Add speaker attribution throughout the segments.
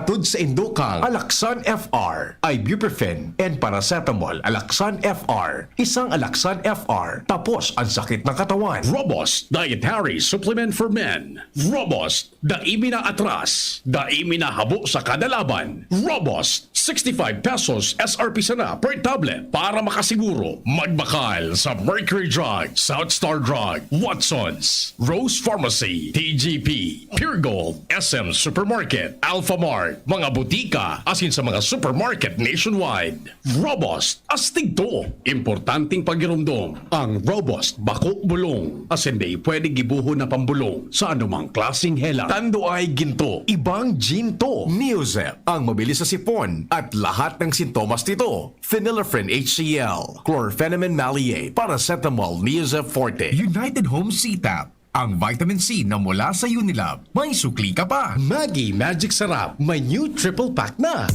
Speaker 1: Tud sa Indukang, Alaxan FR, Ibuprofen, and Paracetamol, Alaxan FR, isang Alaxan FR, tapos ang sakit ng katawan.
Speaker 2: Robust Dietary Supplement for Men. Robust, daimi na atras, daimi na habo sa kada laban. Robust, 65 pesos SRP sana per tablet para makasiguro. Magbakal sa Mercury Drug, South Star Drug, Watsons, Rose Pharmacy, TGP, Pure Gold, SM Supermarket, Alpha Mart, mga butika, asin sa mga supermarket nationwide. Robust, astig to. Importanteng pagirumdom, ang Robust Bako Bulong. As hindi pwede gibuho na pambulong sa anumang klaseng hela.
Speaker 1: Tando ay ginto, ibang ginto. Neozep, ang mabilis sa sipon at lahat ng sintomas nito. Phenylephrine HCl, Chlorpheniramine Maleate, Paracetamol, Neozep Forte, United Home C-Tap, ang vitamin C na mula sa Unilab. May sukli ka pa.
Speaker 2: Maggi Magic Sarap, may new triple pack na.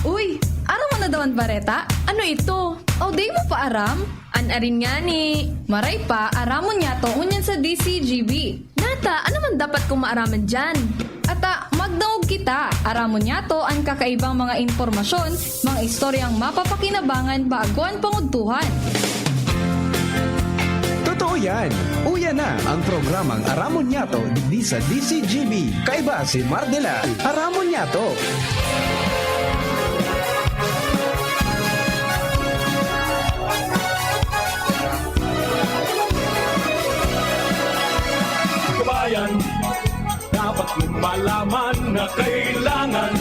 Speaker 3: Uy, aram mo na daw ang bareta? Ano ito? O day mo pa aram? Anarin nga ni. Maray pa, aramon niya to unyan sa DCGB. Nata, ano man dapat kong maaraman dyan? Ata, magdaog kita. Aramon niya to ang kakaibang mga informasyon, mga istoryang mapapakinabangan baguan panguntuhan.
Speaker 4: Totoo yan. Uya na ang programang Aramon Nyato di sa DCGB. Kaiba si Mardela. Aramon Nyato.
Speaker 5: Kabayan, dapat mong malaman na kailangan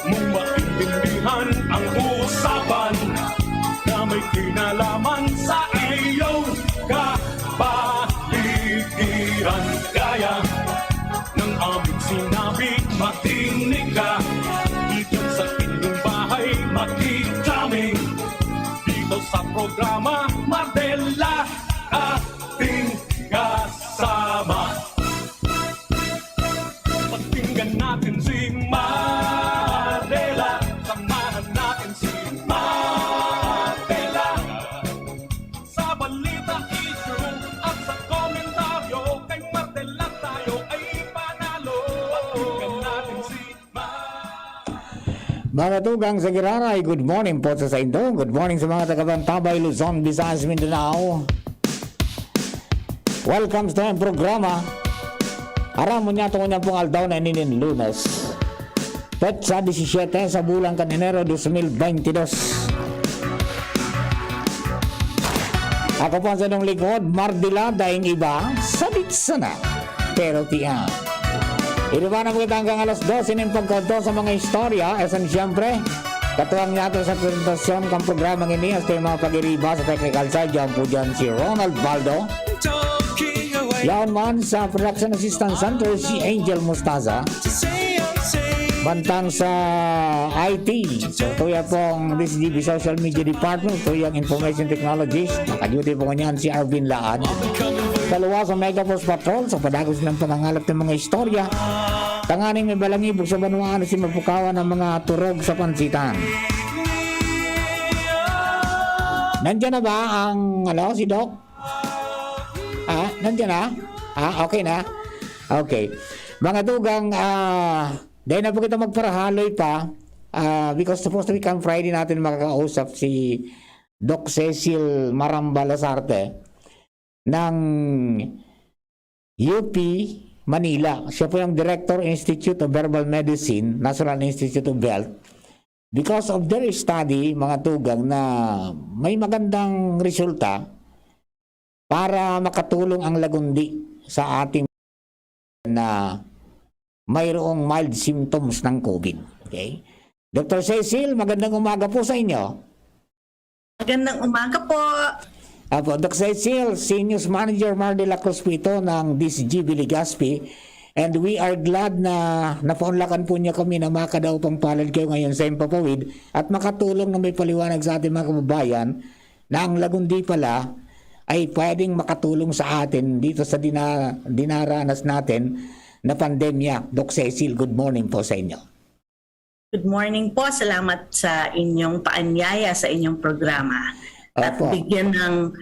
Speaker 5: mong maintindihan ang usapan na may kinalaman sa iyong kapaligiran. Kaya ng aming sinabi, makinig ka. Dito sa inyong bahay, makikaming. Dito sa programa, Mardela, ating kasama. Pakinggan natin si Mardela. Samahan natin si Mardela. Sa balita issue at sa komentaryo, kay Mardela tayo ay panalo. Pakinggan natin si
Speaker 6: Mga tugang sa Giraray, good morning po sa Indo. Good morning sa mga taga-Bantabay, Luzon, Visayas, Mindanao. Welcome sa tayong programa. Aram mo niya ito kanyang pong aldaw na ninin Lunes. Petsa 17 sa bulan kan Enero 2022. Ako po sa inyong likod, Mardela, dahing iba, sabit sana. Pero tiyan. Ito ba na mga hanggang alas 12 ng pagkado sa mga istorya, esan siyempre, katuwang natin sa presentasyon ng programang ini as tayo mga pag-iriba sa technical side, dyan po dyan si Ronald Baldo. Yaon man sa production assistant center si Angel Mustaza. Bantang sa IT, so tuya pong DCGB Social Media Department, tuyang Information Technologies, nakaduty po kanyan si Arvin Laan. Dalawa sa Megaforce Patrol, sa padagos ng pangangalap ng mga istorya, tanganing may balangibog sa banuaan si mapukawan ng mga turog sa pansitan. Nandiyan na ba ang, si Doc? Nandiyan na? Okay na? Okay. Mga tugang, dahil na po kita magparahaloy pa, because supposed to be come Friday natin makakausap si Doc Cecil Maramba Lasarte ng UP Manila. Siya po yung Director Institute of Verbal Medicine, National Institute of Health. Because of their study, mga tugang, na may magandang resulta para makatulong ang lagundi sa ating na mayroong mild symptoms ng COVID. Okay? Dr. Cecil, magandang umaga po sa inyo.
Speaker 7: Magandang umaga po.
Speaker 6: Dr. Cecil, si News Manager Mardela Cruz po ito ng DCGB Legazpi, and we are glad na napaunlakan po niya kami na makadaw pang palad kayo ngayon sa Impapawid at makatulong na may paliwanag sa ating mga kababayan na ang lagundi pala ay pwedeng makatulong sa atin dito sa dinaranas natin na pandemya. Doc Cecil, good morning po sa inyo.
Speaker 7: Good morning po. Salamat sa inyong paanyaya sa inyong programa. At
Speaker 6: Opo.
Speaker 7: bigyan ng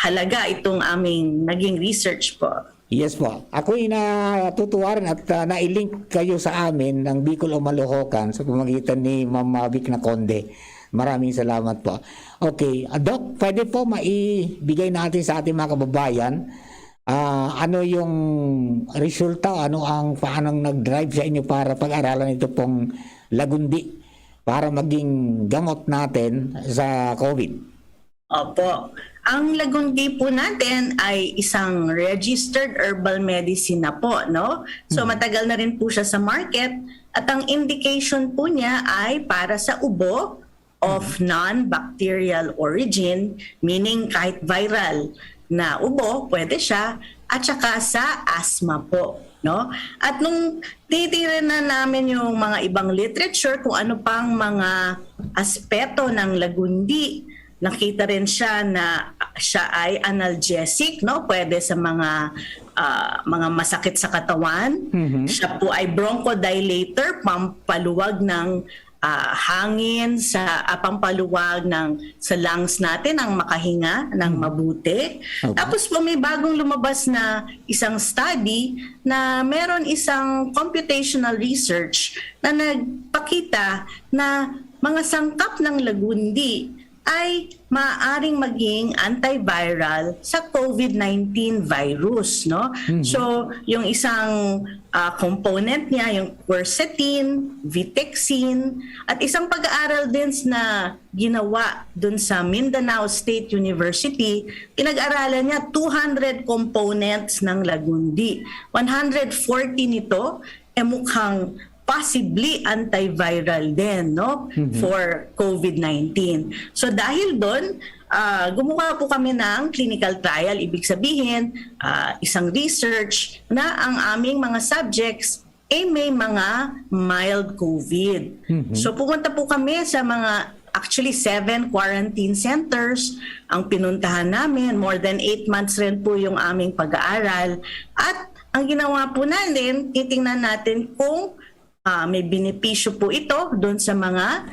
Speaker 7: halaga itong aming naging research po.
Speaker 6: Yes po. Ako'y natutuwa rin at nailink kayo sa amin ng Bicol o Malohocan sa pamagitan ni Ma'am Vic Naconde. Maraming salamat po. Okay, Doc, pwede po maibigay natin sa ating mga kababayan ano yung resulta, paano nag-drive sa inyo para pag-aralan ito pong lagundi para maging gamot natin sa COVID?
Speaker 7: Opo. Ang lagundi po natin ay isang registered herbal medicine na po, no? So matagal na rin po siya sa market at ang indication po niya ay para sa ubo of non-bacterial origin, meaning kahit viral na ubo, pwede siya, at saka sa asthma po, no? At nung titirin na namin yung mga ibang literature kung ano pang mga aspeto ng lagundi, nakita rin siya na siya ay analgesic, no? Pwede sa mga masakit sa katawan. Siya po ay bronchodilator, pampaluwag ng hangin pampaluwag sa lungs natin ang makahinga ng mabuti.
Speaker 6: Okay.
Speaker 7: Tapos po may bagong lumabas na isang study na meron isang computational research na nagpakita na mga sangkap ng lagundi ay maaaring maging antiviral sa COVID-19 virus, no? So, yung isang component niya, yung quercetin, vitexin, at isang pag-aaral din na ginawa dun sa Mindanao State University, pinag-aralan niya 200 components ng lagundi. 140 nito mukhang possibly antiviral din, no, for COVID-19. So dahil doon, gumawa po kami ng clinical trial. Ibig sabihin, isang research na ang aming mga subjects may mga mild COVID. So pupunta po kami sa actually 7 quarantine centers ang pinuntahan namin. More than 8 months rin po yung aming pag-aaral. At ang ginawa po natin, titingnan natin kung may benepisyo po ito doon sa mga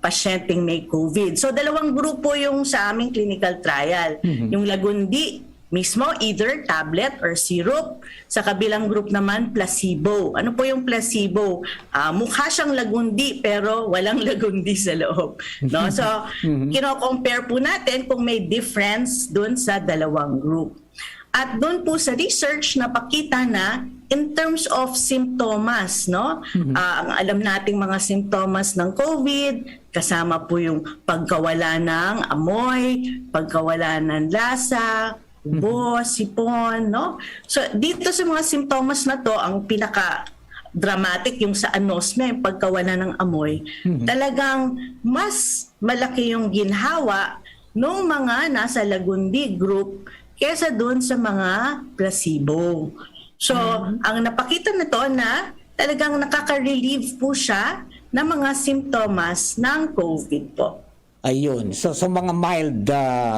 Speaker 7: pasyenteng may COVID. So, 2 grupo yung sa aming clinical trial. Yung lagundi mismo, either tablet or syrup. Sa kabilang group naman, placebo. Ano po yung placebo? Mukha siyang lagundi pero walang lagundi sa loob. No? So, kino-compare po natin kung may difference doon sa 2 group. At doon po sa research napakita na in terms of symptoms, no? Ang alam nating mga symptoms ng COVID, kasama po yung pagkawala ng amoy, pagkawala ng lasa, ubo, sipon, no? So dito sa mga symptoms na to, ang pinaka dramatic yung sa anosmia, yung pagkawala ng amoy, talagang mas malaki yung ginhawa nung mga nasa lagundi group kesa doon sa mga placebo. So, ang napakita nito na talagang nakaka-relieve po siya ng mga simptomas ng COVID po.
Speaker 6: Ayun. So, sa mga mild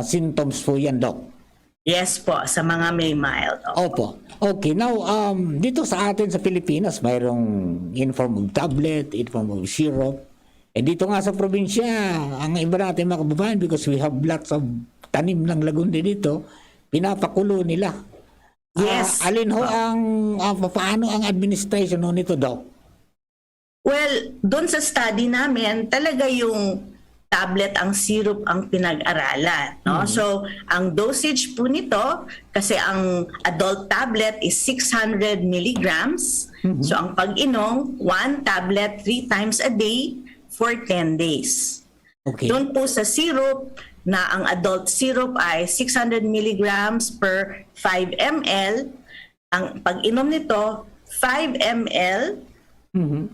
Speaker 6: symptoms po yan, Doc?
Speaker 7: Yes po, sa mga may mild.
Speaker 6: Opo. Okay. Now, dito sa atin sa Pilipinas, mayroong in form of tablet, in form of syrup. Dito nga sa probinsya, ang iba natin mga kababayan, because we have lots of tanim ng lagundi dito, pinapakulo nila.
Speaker 7: Yes.
Speaker 6: Alin ho paano ang administration ho nito, Doc?
Speaker 7: Well, doon sa study namin, talaga yung tablet, ang syrup ang pinag-aralan. No? So, ang dosage po nito, kasi ang adult tablet is 600 milligrams. So, ang pag-inom, 1 tablet 3 times a day for 10 days.
Speaker 6: Okay.
Speaker 7: Doon po sa syrup, na ang adult syrup ay 600 milligrams per 5 ml. Ang pag-inom nito, 5 ml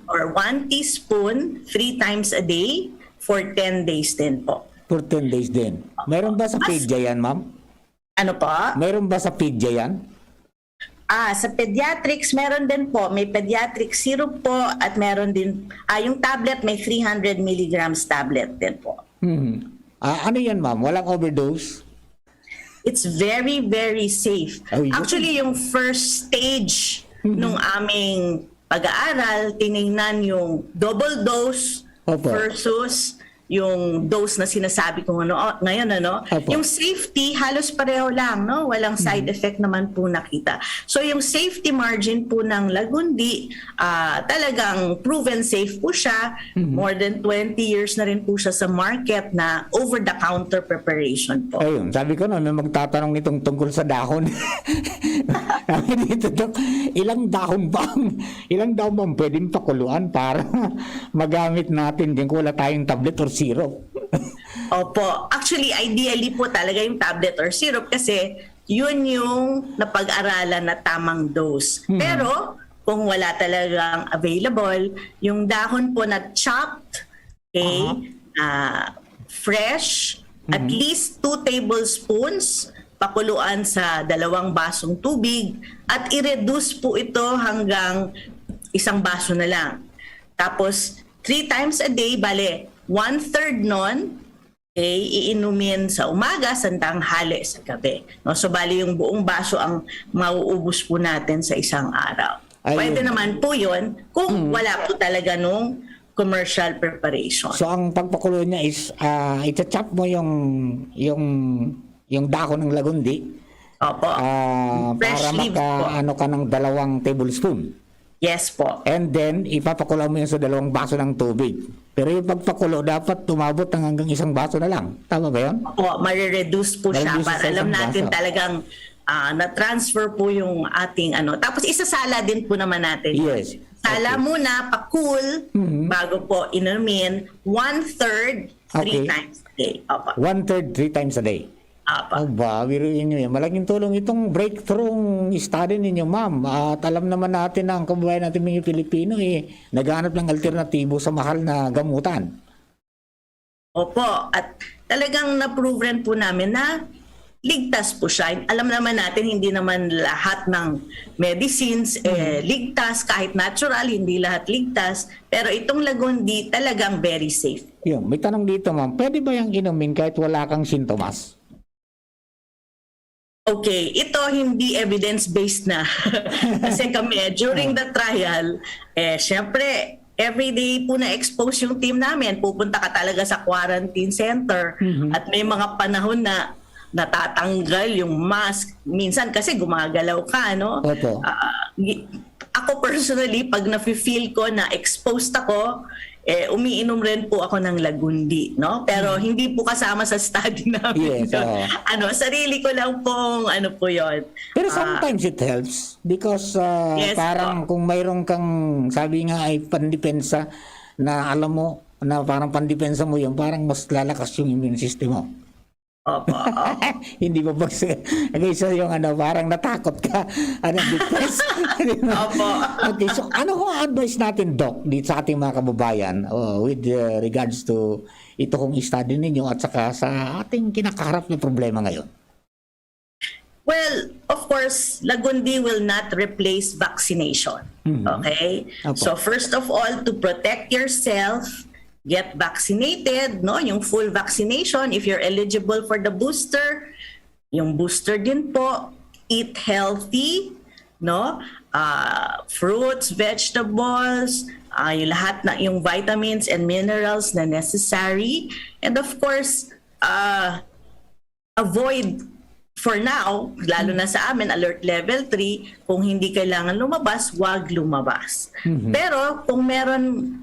Speaker 7: or 1 teaspoon 3 times a day for 10 days din po.
Speaker 6: For 10 days din. Mayroon ba sa PIDYA yan, ma'am?
Speaker 7: Ano po?
Speaker 6: Mayroon ba sa PIDYA yan?
Speaker 7: Sa pediatrics, meron din po. May pediatric syrup po at meron din, yung tablet may 300 milligrams tablet din po.
Speaker 6: Ano yan, ma'am? Walang overdose?
Speaker 7: It's very, very safe.
Speaker 6: Oh, yun.
Speaker 7: Actually, yung first stage nung aming pag-aaral, tinignan yung double dose
Speaker 6: Opo.
Speaker 7: versus yung dose na sinasabi ko ngayon, ano?
Speaker 6: Opo.
Speaker 7: Yung safety, halos pareho lang, no? Walang side effect naman po nakita. So yung safety margin po ng Lagundi, talagang proven safe po siya. More than 20 years na rin po siya sa market na over-the-counter preparation po.
Speaker 6: Ayun, sabi ko na, may magtatanong nitong tungkol sa dahon. Sabi dito, Dok, ilang dahon bang pwedeng pakuluan para magamit natin din kung wala tayong tablet or syrup?
Speaker 7: Opo. Actually, ideally po talaga yung tablet or syrup kasi yun yung napag-aralan na tamang dose. Pero kung wala talagang available, yung dahon po na chopped, okay, fresh, at least 2 tablespoons, pakuluan sa 2 basong tubig at i-reduce po ito hanggang 1 baso na lang. Tapos 3 times a day, bale 1/3 nun, okay, iinumin sa umaga, sa tanghali, sa gabi. No? So bali yung buong baso ang mauubos po natin sa isang araw.
Speaker 6: Ayun.
Speaker 7: Pwede naman po yun kung wala po talaga nung commercial preparation.
Speaker 6: So ang pagpakulo niya is i-chop mo yung dahon ng lagundi
Speaker 7: Opo. Fresh
Speaker 6: para
Speaker 7: leaves po.
Speaker 6: ano ka ng 2 tablespoon.
Speaker 7: Yes po.
Speaker 6: And then ipapakulo mo yun sa 2 baso ng tubig. Pero yung pagpakulo dapat tumabot ng hanggang 1 baso na lang. Tama ba yun?
Speaker 7: Opo, marireduce po siya
Speaker 6: Marireduce
Speaker 7: para
Speaker 6: sa
Speaker 7: alam
Speaker 6: isang
Speaker 7: natin
Speaker 6: baso.
Speaker 7: talagang na-transfer po yung ating ano. Tapos isasala din po naman natin.
Speaker 6: Yes.
Speaker 7: Sala
Speaker 6: Okay.
Speaker 7: muna, pa-cool, bago po inumin, 1/3, 3
Speaker 6: Okay.
Speaker 7: times a day. Opo.
Speaker 6: 1/3, 3 times a day.
Speaker 7: Opo.
Speaker 6: Aba, biruin nyo yan. Malaking tulong itong breakthrough study ninyo, ma'am. At alam naman natin na ang kababayan natin mga Pilipino naghanap ng alternatibo sa mahal na gamutan.
Speaker 7: Opo. At talagang na-proven po namin na ligtas po siya. Alam naman natin, hindi naman lahat ng medicines ligtas, kahit natural, hindi lahat ligtas. Pero itong Lagundi talagang very safe.
Speaker 6: Yun, may tanong dito, ma'am. Pwede ba yung inumin kahit wala kang sintomas?
Speaker 7: Okay, ito hindi evidence-based na. Kasi kami, during the trial, syempre, everyday po na-expose yung team namin. Pupunta ka talaga sa quarantine center at may mga panahon na natatanggal yung mask. Minsan kasi gumagalaw ka, no?
Speaker 6: Opo.
Speaker 7: Ako personally, pag nafe-feel ko na exposed ako, umiinom rin po ako ng Lagundi, no? Pero hindi po kasama sa study namin.
Speaker 6: Yes, oo.
Speaker 7: Sarili ko lang pong ano po 'yon.
Speaker 6: Pero sometimes it helps because
Speaker 7: Yes,
Speaker 6: parang kung mayroon kang, sabi nga ay pandepensa na alam mo na parang pandepensa mo yun, parang mas lalakas yung immune system mo.
Speaker 7: Opo.
Speaker 6: Hindi ba kaysa yung parang natakot ka, depressed.
Speaker 7: Opo.
Speaker 6: Okay, so ano ho ang advice natin, Doc, dito sa ating mga kababayan with regards to ito kong study ninyo at saka sa ating kinakaharap na problema ngayon?
Speaker 7: Well, of course, Lagundi will not replace vaccination. Okay?
Speaker 6: Opo.
Speaker 7: So first of all, to protect yourself, get vaccinated, no? Yung full vaccination, if you're eligible for the booster, yung booster din po, eat healthy, no? Fruits, vegetables, yung lahat na yung vitamins and minerals na necessary, and of course, avoid for now, lalo na sa amin, alert level 3, kung hindi kailangan lumabas, wag lumabas. Pero kung meron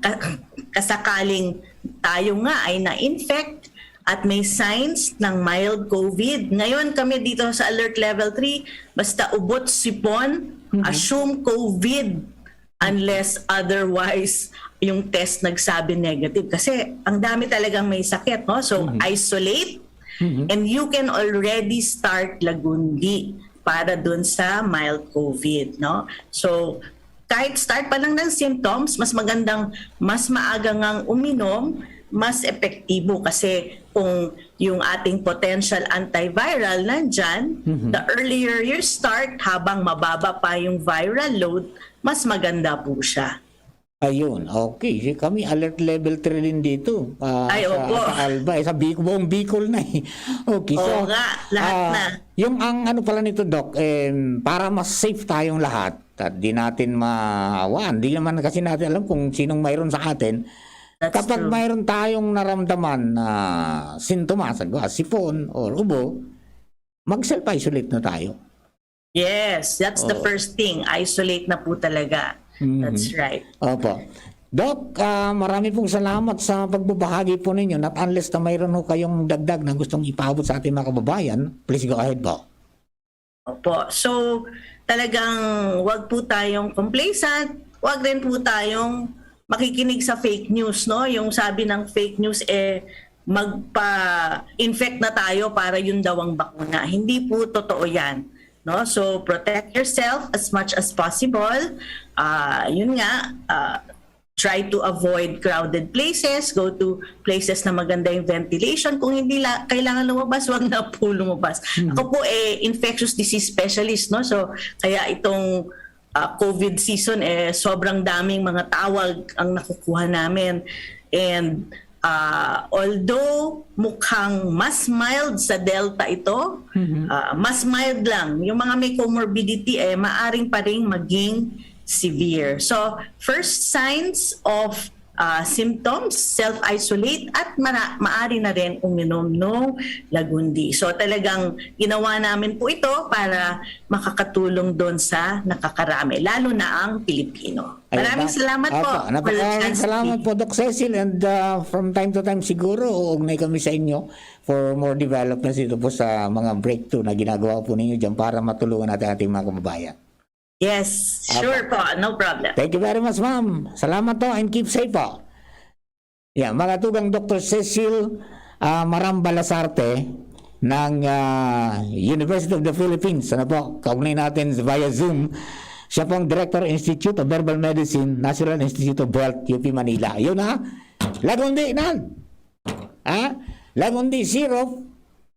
Speaker 7: kasakaling tayo nga ay na-infect at may signs ng mild COVID, ngayon kami dito sa alert level 3, basta ubot, sipon, assume COVID unless otherwise yung test nagsabi negative. Kasi ang dami talagang may sakit, no? So isolate, and you can already start Lagundi para dun sa mild COVID, no? So, kahit start pa lang ng symptoms, mas magandang, mas maaga ngang uminom, mas epektibo kasi kung yung ating potential antiviral nandyan, the earlier you start, habang mababa pa yung viral load, mas maganda po siya.
Speaker 6: Ayun, okay. Kami alert level 3 din dito.
Speaker 7: Ay, opo.
Speaker 6: Sa Alba, sa buong Bicol na eh. Okay,
Speaker 7: Oo nga, lahat na.
Speaker 6: Yung ang ano pala nito, Doc, para mas safe tayong lahat at di natin maawan. Di naman kasi natin alam kung sinong mayroon sa atin.
Speaker 7: That's
Speaker 6: Kapag
Speaker 7: true.
Speaker 6: mayroon tayong naramdaman na sintomas, sipon or ubo, mag-self-isolate na tayo.
Speaker 7: Yes, that's the first thing. Isolate na po talaga. That's right.
Speaker 6: Opo. Doc, marami pong salamat sa pagbabahagi po ninyo. Not unless na mayroon ho kayong dagdag na gustong ipaabot sa ating mga kababayan, please go ahead po.
Speaker 7: Opo. So, talagang wag po tayong complacent, wag rin po tayong makikinig sa fake news, no? Yung sabi ng fake news, magpa-infect na tayo para yun daw ang bakuna. Hindi po totoo yan. No? So, protect yourself as much as possible. Yun nga, try to avoid crowded places, go to places na maganda yung ventilation. Kung hindi kailangan lumabas, wag na po lumabas. Ako po infectious disease specialist, no? So kaya itong COVID season sobrang daming mga tawag ang nakukuha namin. And although mukhang mas mild sa Delta ito, mas mild lang. Yung mga may comorbidity maaring pa ring maging severe. So, first signs of symptoms, self-isolate at maari na rin uminom ng Lagundi. So, talagang ginawa namin po ito para makakatulong doon sa nakakarami, lalo na ang Pilipino. Maraming salamat po.
Speaker 6: Napakaraming salamat po, Doc Cecil. And from time to time siguro, uugnay kami sa inyo for more developments dito po sa mga breakthrough na ginagawa po ninyo dyan para matulungan natin ating mga kababayan.
Speaker 7: Yes, sure po. No problem.
Speaker 6: Thank you very much, ma'am. Salamat po and keep safe po. Yeah, mga tugang Dr. Cecil Maramba Lasarte ng University of the Philippines. Ano po, kaugnay natin via Zoom. Siya po ang Director Institute of Herbal Medicine, National Institute of Health, UP Manila. Yun Lagundi na. Lagundi syrup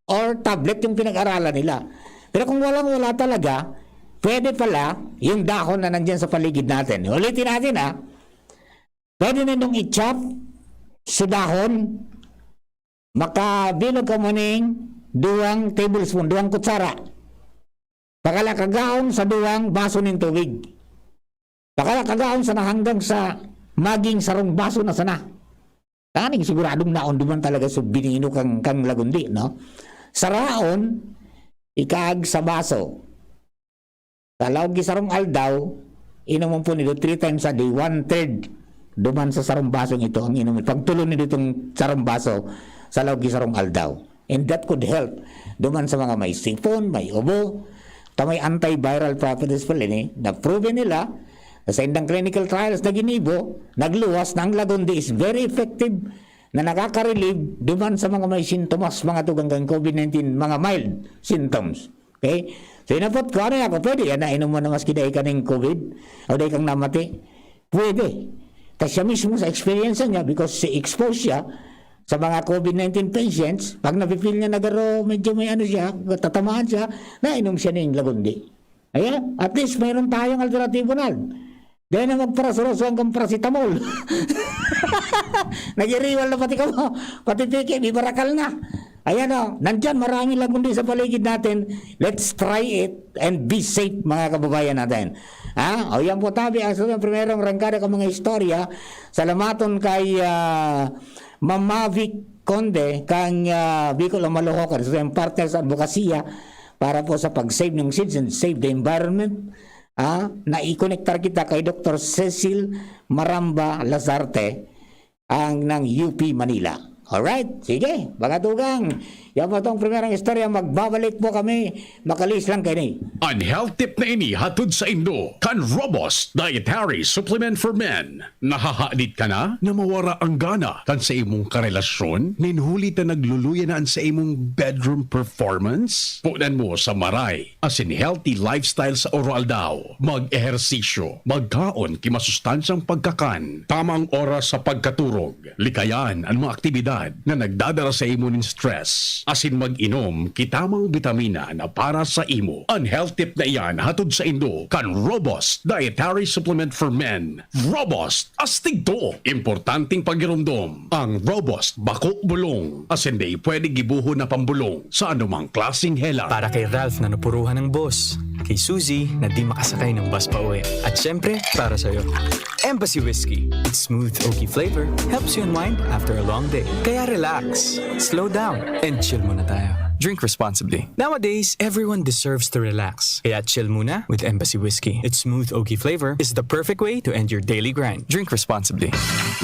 Speaker 6: or tablet yung pinag-aralan nila. Pero kung wala talaga, pwede pala yung dahon na nandyan sa paligid natin. Ulitin natin Pwede na nung i-chop sa dahon, makabilog ka mo ng 2 tablespoon, 2 kutsara. Pakalakagaon sa 2 baso ng tubig. Pakalakagaon sa hanggang sa maging sarong baso na sana. Kaning siguradong naon duman talaga sa binino kang Lagundi, no? Saraon, ikaag sa baso. Talawag sarong aldaw, inuman po nito 3 times a day, 1/3 duman sa sarong basong ito ang inumin. Pagtulo nito itong sarong baso sa lawag sarong aldaw. And that could help duman sa mga may sipon, may ubo, may antiviral properties pala na proven nila sa indang clinical trials na ginibo, nagluwas na ang Lagundi is very effective na nakaka-relieve duman sa mga may sintomas, mga tuganggang COVID-19, mga mild symptoms. Okay? So inapot ko, ako, pwede yan na inom mo na mas kiday ka ng COVID o day kang namati? Pwede. Kasi siya mismo sa experience niya, because exposed siya sa mga COVID-19 patients, pag napipil niya nagaro, medyo may siya, tatamaan siya, nainom siya ng Lagundi. Ayan, at least mayroon tayong alternatibo na. Dahil na magparasuroso hanggang paracetamol. Nag-iriwal na pati ka mo, pati piki, may barakal na. Ayan nandyan maraming Lagundi sa paligid natin. Let's try it and be safe, mga kababayan natin. O yan po tabi ang primerong rangkada ka mga istorya. Salamaton kay Ma'am Mavic Conde kang Bicol Malohocan sa so, partners advokasya para po sa pag-save ng seeds and save the environment. Na i-connectar kita kay Dr. Cecil Maramba Lasarte ang ng UP Manila. Alright, sige, mga tugang. Yan po itong primerang istorya, magbabalik po kami. Makalis lang kayo ni.
Speaker 2: Ang health tip na ini hatod sa Indo, kan Robust Dietary Supplement for Men. Nahahaadit ka na? Namawara ang gana kan sa imong karelasyon? Ninhuli ta nagluluyaan sa imong bedroom performance? Punan mo sa maray, asin healthy lifestyle sa oral daw. Mag-ehersisyo, magkaon kimasustansyang pagkakan, tamang oras sa pagkaturog, likayan ang mga aktibidad na nagdadala sa imo ng stress. Asin mag-inom kitamang bitamina na para sa imo. Ang health tip na iyan hatod sa Indo kan Robust Dietary Supplement for Men. Robust astig to. Importanteng pagirumdom. Ang Robust bako bulong. Asin di pwede gibuho na pambulong sa anumang klaseng hela.
Speaker 8: Para kay Ralph na napuruhan ng boss. kay Suzy na di makasakay ng bus pa uwi. At syempre, para sa'yo. Embassy Whiskey. Its smooth, oaky flavor helps you unwind after a long day. Kaya relax, slow down, and chill muna tayo. Drink responsibly. Nowadays, everyone deserves to relax. Kaya chill muna with Embassy Whiskey. Its smooth, oaky flavor is the perfect way to end your daily grind. Drink responsibly.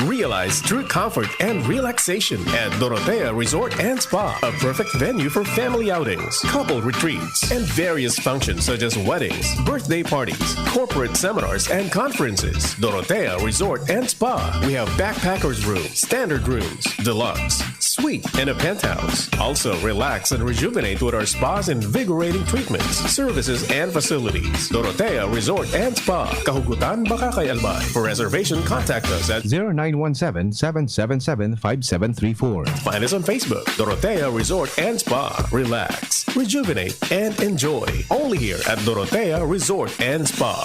Speaker 1: Realize true comfort and relaxation at Dorotea Resort and Spa, a perfect venue for family outings, couple retreats, and various functions such as weddings, birthday parties, corporate seminars, and conferences. Dorotea Resort and Spa. We have backpackers rooms, standard rooms, deluxe, suite, and a penthouse. Also, relax and rejuvenate with our spas and invigorating treatments, services, and facilities. Dorotea Resort and Spa. Kahugutan, Bakakay, Albay. For reservation, contact us at
Speaker 9: 0917-777-5734.
Speaker 1: Find us on Facebook, Dorotea Resort and Spa. Relax, rejuvenate, and enjoy. Only here at Dorotea Resort and Spa.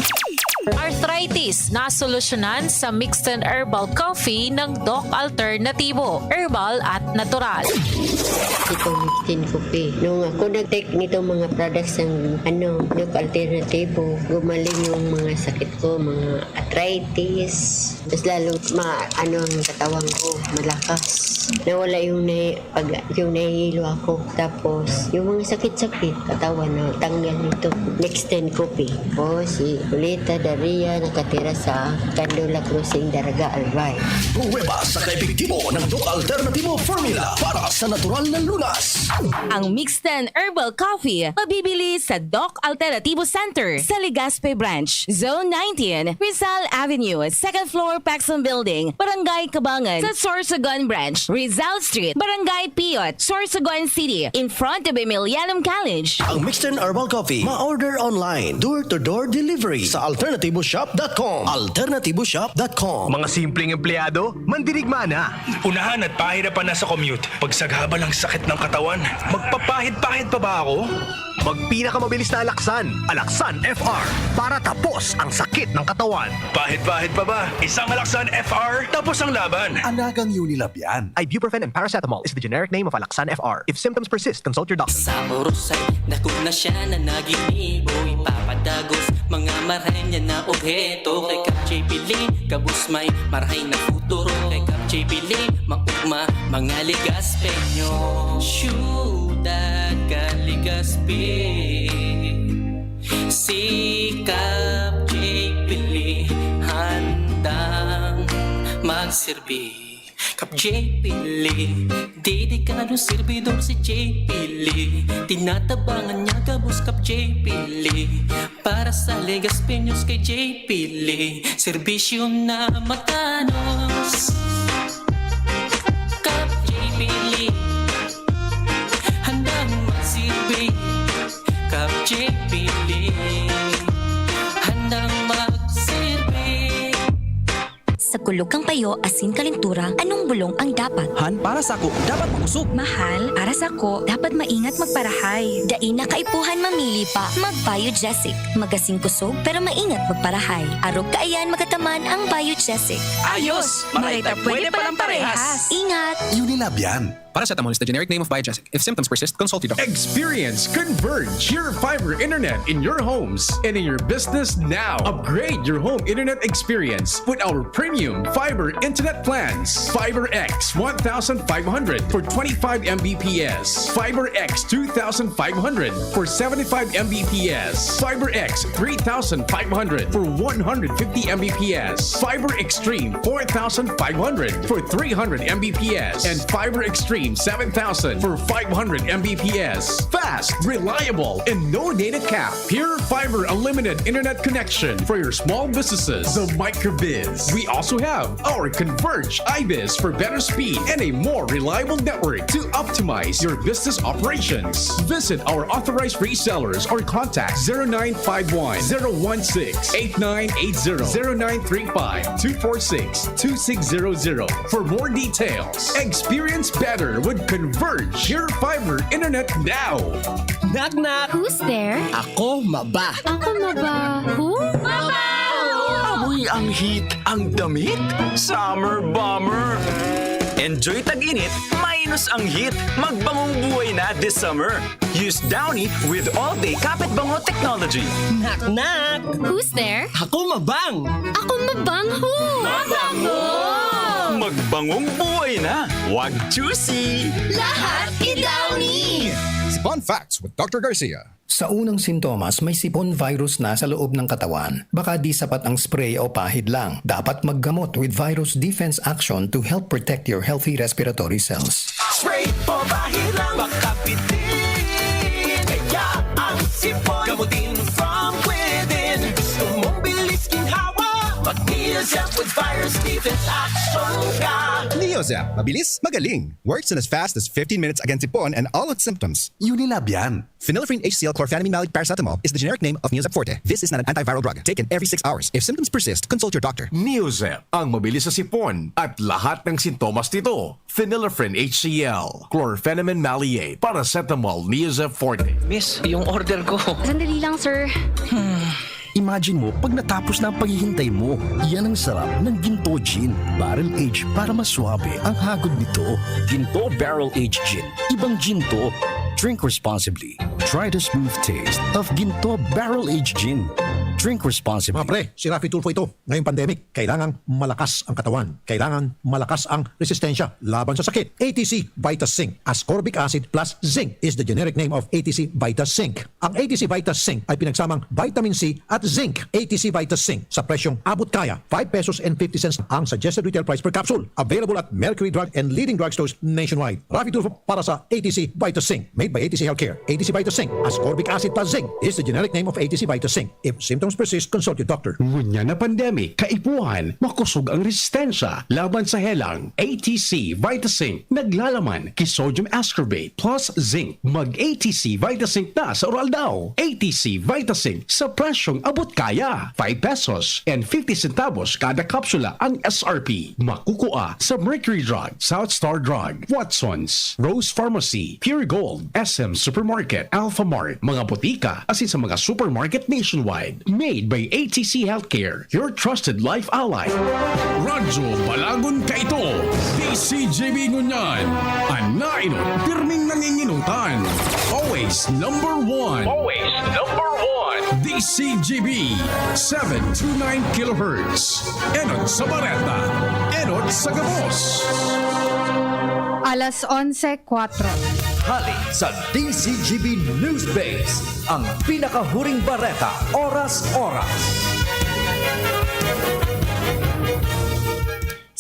Speaker 10: Arthritis na solusyonan sa mixed and herbal coffee ng Doc Alternatibo, herbal at natural.
Speaker 11: Ito mixed coffee. Nung ako nag-take nito mga products ng Doc Alternatibo, gumaling yung mga sakit ko, mga arthritis. Tapos lalo ang katawan ko, malakas. Nawala yung nahihilo ako. Tapos yung mga sakit-sakit, katawan na tanggal nito. Mixed coffee. O si Ulita Daria nakatira sa Candula Crossing, Daraga, Albay.
Speaker 12: Pruweba sa kaepektibo ng Doc Alternatibo Formula para sa natural na lunas.
Speaker 13: Ang Mixed and Herbal Coffee mabibili sa Doc Alternativo Center sa Legazpi Branch, Zone 19, Rizal Avenue, 2nd floor, Paxson Building, Barangay Cabangan, sa Sorsogon Branch, Rizal Street, Barangay Piot, Sorsogon City, in front of Emilianum College.
Speaker 12: Ang Mixed and Herbal Coffee, ma-order online, door-to-door delivery sa alternativoshop.com. alternativoshop.com.
Speaker 14: Mga simpleng empleyado, mandirigma na. Unahan at pahirapan na sa commute. Pagsagabal ang sakit ng katawan, magpapahid-pahid pa ba ako? Magpinakamabilis na Alaksan, Alaksan FR, para tapos ang sakit ng katawan. Pahid-pahid pa ba? Isang Alaksan FR, tapos ang laban.
Speaker 12: Anagang Unilab yan.
Speaker 14: Ibuprofen and paracetamol is the generic name of Alaksan FR. If symptoms persist, consult your doctor.
Speaker 15: Sa orosay, nakuna siya na naginip o ipapadagos mga marahenya na obheto kay Kapjay Pili, kabusmay marahay na futuro kay Kapjay Pili, makugma mga Ligaspeño. Syudad Kaligaspi, si Kapjay Pili handang magsilbi. Kapjay Pili, dedikado servidor si J. Pili. Tinatabangan niya gabos Kapjay Pili, para sa Legaspeños kay J. Pili, serbisyo na matanos. Kapjay Pili, handang magsilbi. Kapjay Pili, handang magsilbi.
Speaker 16: Sa kulog kang payo, asin kalintura, anong bulong ang dapat?
Speaker 12: Han, para sa ako, dapat makusog.
Speaker 16: Mahal, para sa ko, dapat maingat magparahay. Dain na kaipuhan mamili pa, mag-Biogesic. Magasing kusog, pero maingat magparahay. Arog kaayan magataman ang Biogesic.
Speaker 12: Ayos! Marita, pwede palang parehas.
Speaker 16: Ingat!
Speaker 12: Unilab yan.
Speaker 8: Paracetamol is the generic name of Biogesic. If symptoms persist, consult your doctor.
Speaker 2: Experience Converge, your fiber internet in your homes and in your business now. Upgrade your home internet experience with our premium fiber internet plans. Fiber X 1500 for 25 Mbps. Fiber X 2500 for 75 Mbps. Fiber X 3500 for 150 Mbps. Fiber Extreme 4500 for 300 Mbps. And Fiber Extreme 7000 for 500 Mbps. Fast, reliable, and no data cap. Pure Fiber Unlimited Internet Connection for your small businesses. The Microbiz. We also have our Converge iBiz for better speed and a more reliable network to optimize your business operations. Visit our authorized resellers or contact 0951 016 8980 0935 246 2600 for more details. Experience better with Converge your fiber internet now.
Speaker 12: Knock knock!
Speaker 16: Who's there?
Speaker 12: Ako, Maba.
Speaker 16: Ako ba? Who?
Speaker 12: Amoy ang heat, ang damit. Summer Bomber.
Speaker 8: Enjoy tag-init, may minus ang heat. Magbangong buhay na this summer. Use Downy with all-day kapit bango technology.
Speaker 13: Knock!
Speaker 16: Who's there?
Speaker 13: Ako mabang!
Speaker 16: Ako mabangho!
Speaker 8: Magbangong buhay na. Wag juicy.
Speaker 16: Lahat i-Downy!
Speaker 9: Fun Facts with Dr. Garcia.
Speaker 12: Sa unang sintomas, may sipon virus na sa loob ng katawan. Baka di sapat ang spray o pahid lang. Dapat maggamot with Virus Defense Action to help protect your healthy respiratory cells.
Speaker 5: Spray o bahid lang, baka pitin. Kaya ang sipon, gamutin from within. Gusto mong bilis ginhawa, mag-Neozep with Virus Defense Action ka.
Speaker 9: Neozep, mabilis, magaling. Works in as fast as 15 minutes against sipon and all its symptoms. Unilab yan. Phenylephrine HCl chlorphenamine maleate paracetamol is the generic name of Neozep Forte. This is not an antiviral drug. Taken every 6 hours. If symptoms persist, consult your doctor.
Speaker 1: Neozep, ang mabilis sa sipon at lahat ng sintomas nito. Phenylephrine HCl, chlorphenamine maleate, paracetamol, Neozep Forte.
Speaker 17: Miss, yung order ko.
Speaker 16: Sandali lang, sir.
Speaker 12: Imagine mo, pag natapos na ang paghihintay mo, yan ang sarap ng Ginto Gin. Barrel Age para mas swabe ang hagod nito. Ginto Barrel Age Gin. Ibang ginto. Drink responsibly. Try the smooth taste of Ginto Barrel Age Gin. Drink responsibly.
Speaker 18: Mga pre, si Rafi Tulfo ito. Ngayong pandemic, kailangang malakas ang katawan. Kailangan malakas ang resistensya laban sa sakit. ATC Vita Zinc. Ascorbic acid plus zinc is the generic name of ATC Vita Zinc. Ang ATC Vita Zinc ay pinagsamang vitamin C at zinc. ATC Vita Zinc sa presyong abot kaya. 5 pesos and 50 cents ang suggested retail price per capsule. Available at Mercury Drug and leading drugstores nationwide. Rafi Tulfo para sa ATC Vita Zinc. Made by ATC Healthcare. ATC Vita Zinc. Ascorbic acid plus zinc is the generic name of ATC Vita Zinc. If symptoms persist, consult your doctor.
Speaker 2: Ngunya na pandemic, kaipuhan, makusog ang resistensya laban sa helang. ATC Vitazinc naglalaman kay sodium ascorbate plus zinc. Mag-ATC Vitazinc na sa oral daw. ATC Vitazinc sa presyong abot kaya. 5 pesos and 50 centavos kada kapsula ang SRP. Makukuha sa Mercury Drug, South Star Drug, Watson's, Rose Pharmacy, Pure Gold, SM Supermarket, Alpha Mart, mga botika, asin sa mga supermarket nationwide. Made by ATC Healthcare, your trusted life ally. Radyo Balagon ka ito. DCJB Ngunyan. Anainot, pirming nanginginutan. Always number one. Always number one. DCJB 729 kHz. Enot sa Bareta. Enot sa Gabos.
Speaker 3: Alas 11:04.
Speaker 19: Hali sa DCGB News Base, ang pinakahuring bareta, oras-oras.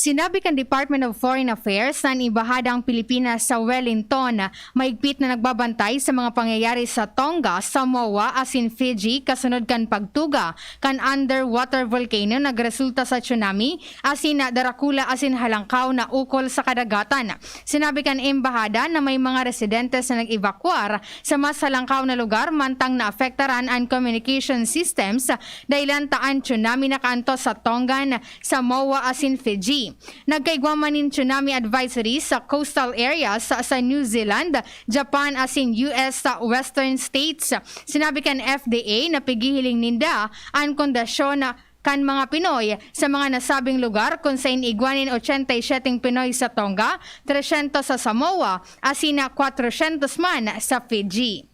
Speaker 3: Sinabi kan Department of Foreign Affairs na ibahada ang Pilipinas sa Wellington na mahigpit na nagbabantay sa mga pangyayari sa Tonga, Samoa, asin Fiji kasunod kan pagtuga kan underwater volcano nagresulta sa tsunami asin na Dracula asin halangkaw na ukol sa kadagatan. Sinabi kan embahada na may mga residentes na nag-evacuar sa mas halangkaw na lugar mantang naapektaran ang communication systems dahilan taan tsunami na kanto sa Tongan, Samoa asin Fiji. Nagkaigwaman ng tsunami advisory sa coastal areas sa New Zealand, Japan asin US sa western states. Sinabi kan FDA na pigihiling ninda ang kondasyon kan mga Pinoy sa mga nasabing lugar kung saan igwanin 87 Pinoy sa Tonga, 300 sa Samoa, asin na 400 man sa Fiji.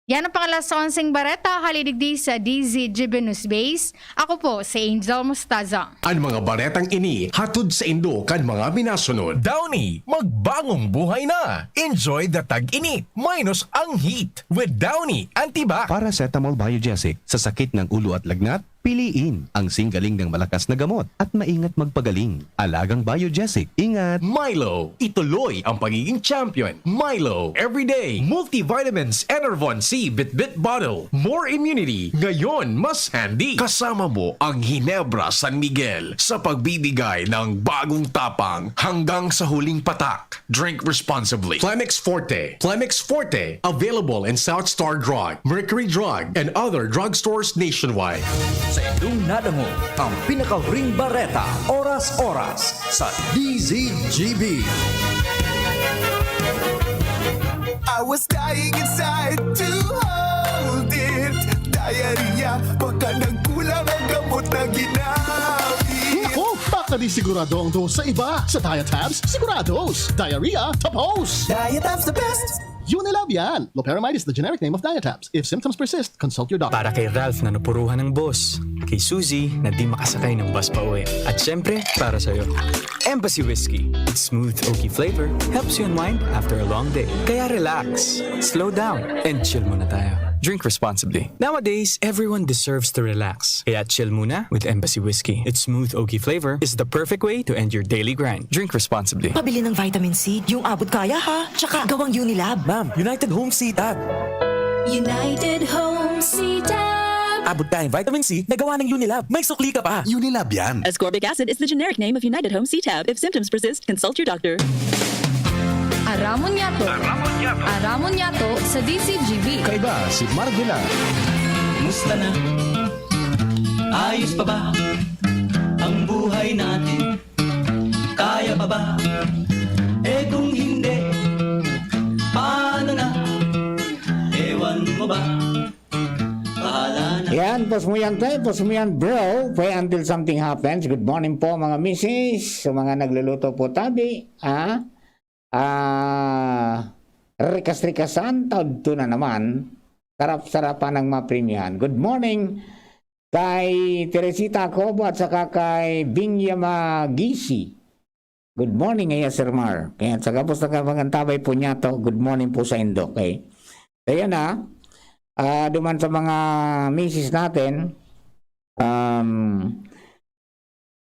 Speaker 3: Yan ang pangalas 11 bareta, halidigdi sa DZGB News Base. Ako po si Angel Mustaza.
Speaker 1: Ang mga baretang ini hatod sa Indo kan mga minasunod. Downy, magbagong buhay na. Enjoy the tag-init minus ang heat with Downy Antibac.
Speaker 4: Paracetamol Biogesic sa sakit ng ulo at lagnat. Piliin ang singgaling ng malakas na gamot at maingat magpagaling. Alagang Biogesic. Ingat!
Speaker 1: Milo, ituloy ang pagiging champion. Milo, everyday. Multivitamins Enervon C Bit-Bit Bottle. More immunity. Ngayon, mas handy. Kasama mo ang Ginebra San Miguel sa pagbibigay ng bagong tapang hanggang sa huling patak. Drink responsibly. Plemix Forte. Plemix Forte. Available in South Star Drug, Mercury Drug, and other drugstores nationwide.
Speaker 19: Sa inyong nadango, ang pinakahuring bareta, oras-oras sa DZGB.
Speaker 5: I was dying inside to hold it. Diarrhea, baka nagkulang ang gamot na ginamit.
Speaker 12: Naku, baka
Speaker 17: Baka di sigurado ang dose sa iba. Sa Diatabs, sigurados. Diarrhea, tapos.
Speaker 5: Diatabs the best!
Speaker 17: Unilab yan. Loperamide is the generic name of Diatabs. If symptoms persist, consult your doctor.
Speaker 8: Para kay Ralph na napuruhan ng boss. Kay Suzy na di makasakay ng bus pa uwi. At syempre, para sa'yo. Embassy Whiskey. Its smooth, oaky flavor helps you unwind after a long day. Kaya relax, slow down, and chill muna tayo. Drink responsibly. Nowadays, everyone deserves to relax. Kaya chill muna with Embassy Whiskey. Its smooth, oaky flavor is the perfect way to end your daily grind. Drink responsibly.
Speaker 5: Pabili ng vitamin C, yung abot kaya ha. Tsaka gawang Unilab.
Speaker 19: Ma'am, United Home Seatab.
Speaker 16: United Home Seatab.
Speaker 19: Abot tayong vitamin C na gawa ng Unilab. May sukli ka pa. Unilab yan.
Speaker 20: Ascorbic acid is the generic name of United Home Seatab. If symptoms persist, consult your doctor.
Speaker 3: Aramon Yato. Aramon Yato sa DCGB.
Speaker 4: Kaiba si Marvila.
Speaker 15: Musta na? Ayos pa ba ang buhay natin? Kaya pa ba? Eh kung hindi, paano na? Ewan mo ba? Bahala na.
Speaker 6: Yan, pos mo yan tayo, pos mo yan bro. Pray until something happens. Good morning po mga misis. Sa mga nagluluto po tabi. Rikas-rikasan, taod to na naman. Sarap-sarapan ng mapremyahan. Good morning kay Teresita Cobo at saka kay Bingya Magisi. Good morning kaya Sir Mar. Kaya sa kapos na kapangantabay po niya to, good morning po sa Indo. Okay. Kaya na, duman sa mga misis natin,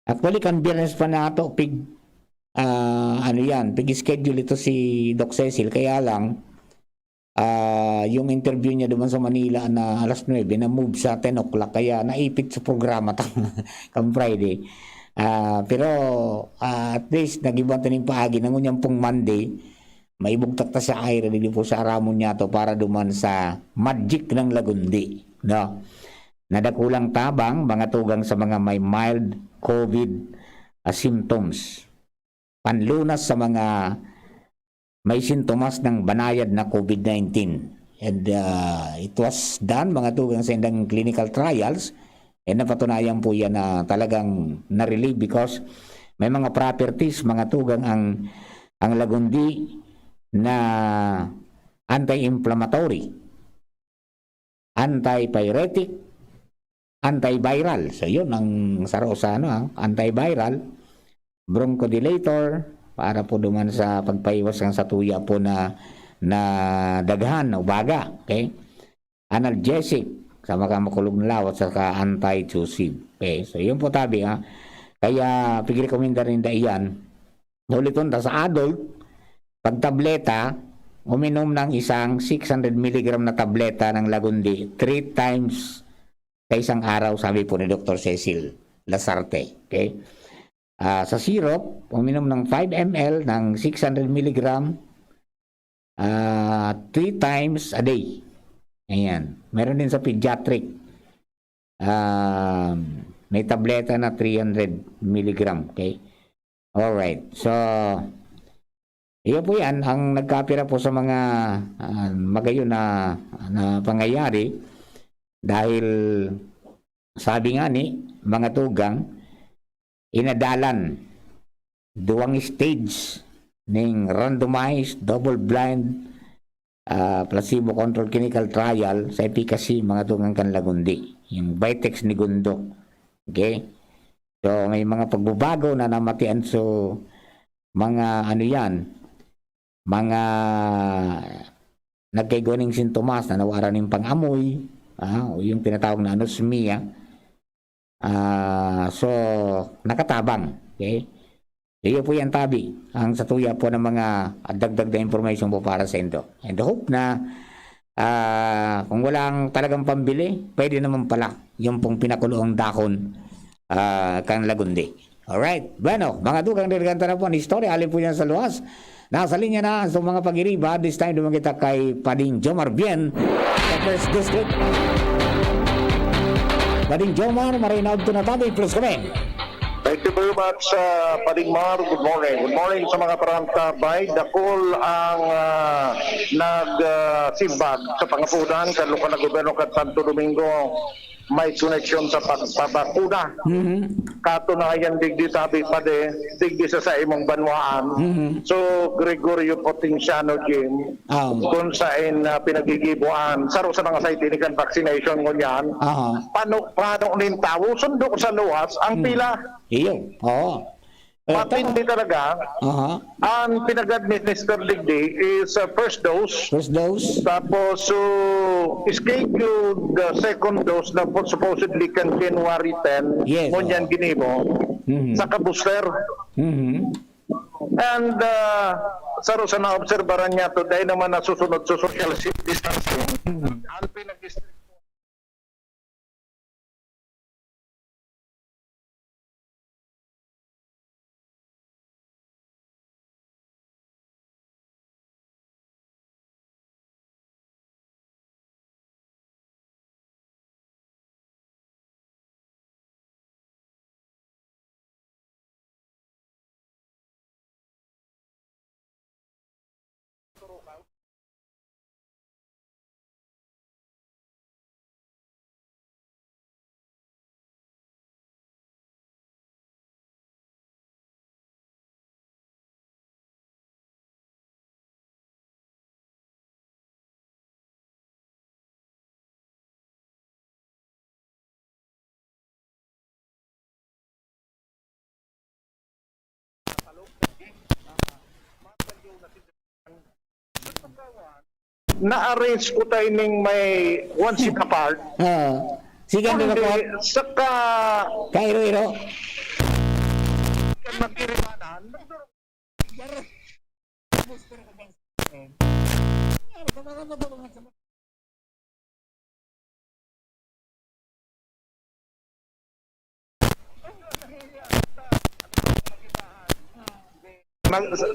Speaker 6: actually kan Biyernes pa na ito, pig-schedule ito si Doc Cecil, kaya lang yung interview niya duman sa Manila na alas 9 na move sa 10 o'clock, kaya naipit sa programa kam Friday. Pero at least nag-ibang taning paagi ng unyang pong Monday, maibugtak ta sa air dili po sa Aramon niya to para duman sa Magic ng Lagundi, no? Nadakulang tabang mga tugang sa mga may mild COVID symptoms. Panlunas sa mga may sintomas ng banayad na COVID-19. And it was done, mga tugang sa indang clinical trials, and napatunayan po yan na talagang na-relieve because may mga properties, mga tugang ang Lagundi na anti-inflammatory, antipyretic, antiviral. So yun ang saro sa antiviral, bronchodilator para po duman sa pagpaiwas ng satuya po na daghan o baga. Okay? Analgesic sa makamakulog na lawat saka anti-tussive. Okay? So yun po tabi Kaya pig-recommenda rin da iyan. Uliton ta sa adult, pag tableta, uminom ng isang 600 mg na tableta ng Lagundi 3 times sa isang araw, sabi po ni Dr. Cecil Lasarte. Okay? Sa syrup, uminom ng 5 ml ng 600 mg 3 times a day. Ayan. Meron din sa pediatric. May tableta na 300 mg. Okay? Alright. So, iyo po yan ang nagkapira po sa mga magayon na pangyayari dahil sabi nga ni mga tugang inadalan duwang stage ng randomized double-blind placebo-controlled clinical trial sa efficacy mga tugang kan Lagundi, yung Vitex ni Gundok. Okay? So may mga pagbabago na namatian so mga mga nagkaigoning sintomas na nawaran ng pang-amoy, o yung tinatawag na anosmia. So nakatabang. Okay? Iyo po yan tabi ang satuya po ng mga dagdag na information po para sa Indo. And hope na kung walang talagang pambili, pwede naman pala yung pong pinakuloong dakon kan Lagundi. Alright, bueno, mga dugang diriganta na po ang istorya, alin po yan sa luwas. Nasa linya na sa mga pag-iriba, this time duman kita kay Pading Jomar Bien sa First District. Pading Jomar, marinaw to na tabi, plus kami.
Speaker 21: Thank you very much, Pading Mar. Good morning. Good morning sa mga parantabay. Dakol ang nagsimbag sa pangapunan kan lokal na gobyerno kan Santo Domingo may connection sa pagpapakuna. Katunayan digdi tabi pade, digdi sa imong banwaan. So Gregorio Potenciano Jim, kung saan pinagigibuan, saro sa mga site inikan vaccination ngunyan, paano nin tao, sundo sa luwas, ang pila.
Speaker 6: Iyo, oo.
Speaker 21: Matindi talaga. Ang pinag-administer digdi is first dose.
Speaker 6: First dose.
Speaker 21: Tapos scheduled second dose na supposedly kan January 10.
Speaker 6: Yes.
Speaker 21: Ngunyan ginimo. Saka booster. And saro sa na-obserbaran niya to dahil naman nasusunod sa social distancing. Ang pinag-district na-arrange ko tayo ning may one seat apart.
Speaker 6: Sige,
Speaker 21: Kundi, saka
Speaker 6: Kairo-iro.
Speaker 21: magkirimanan.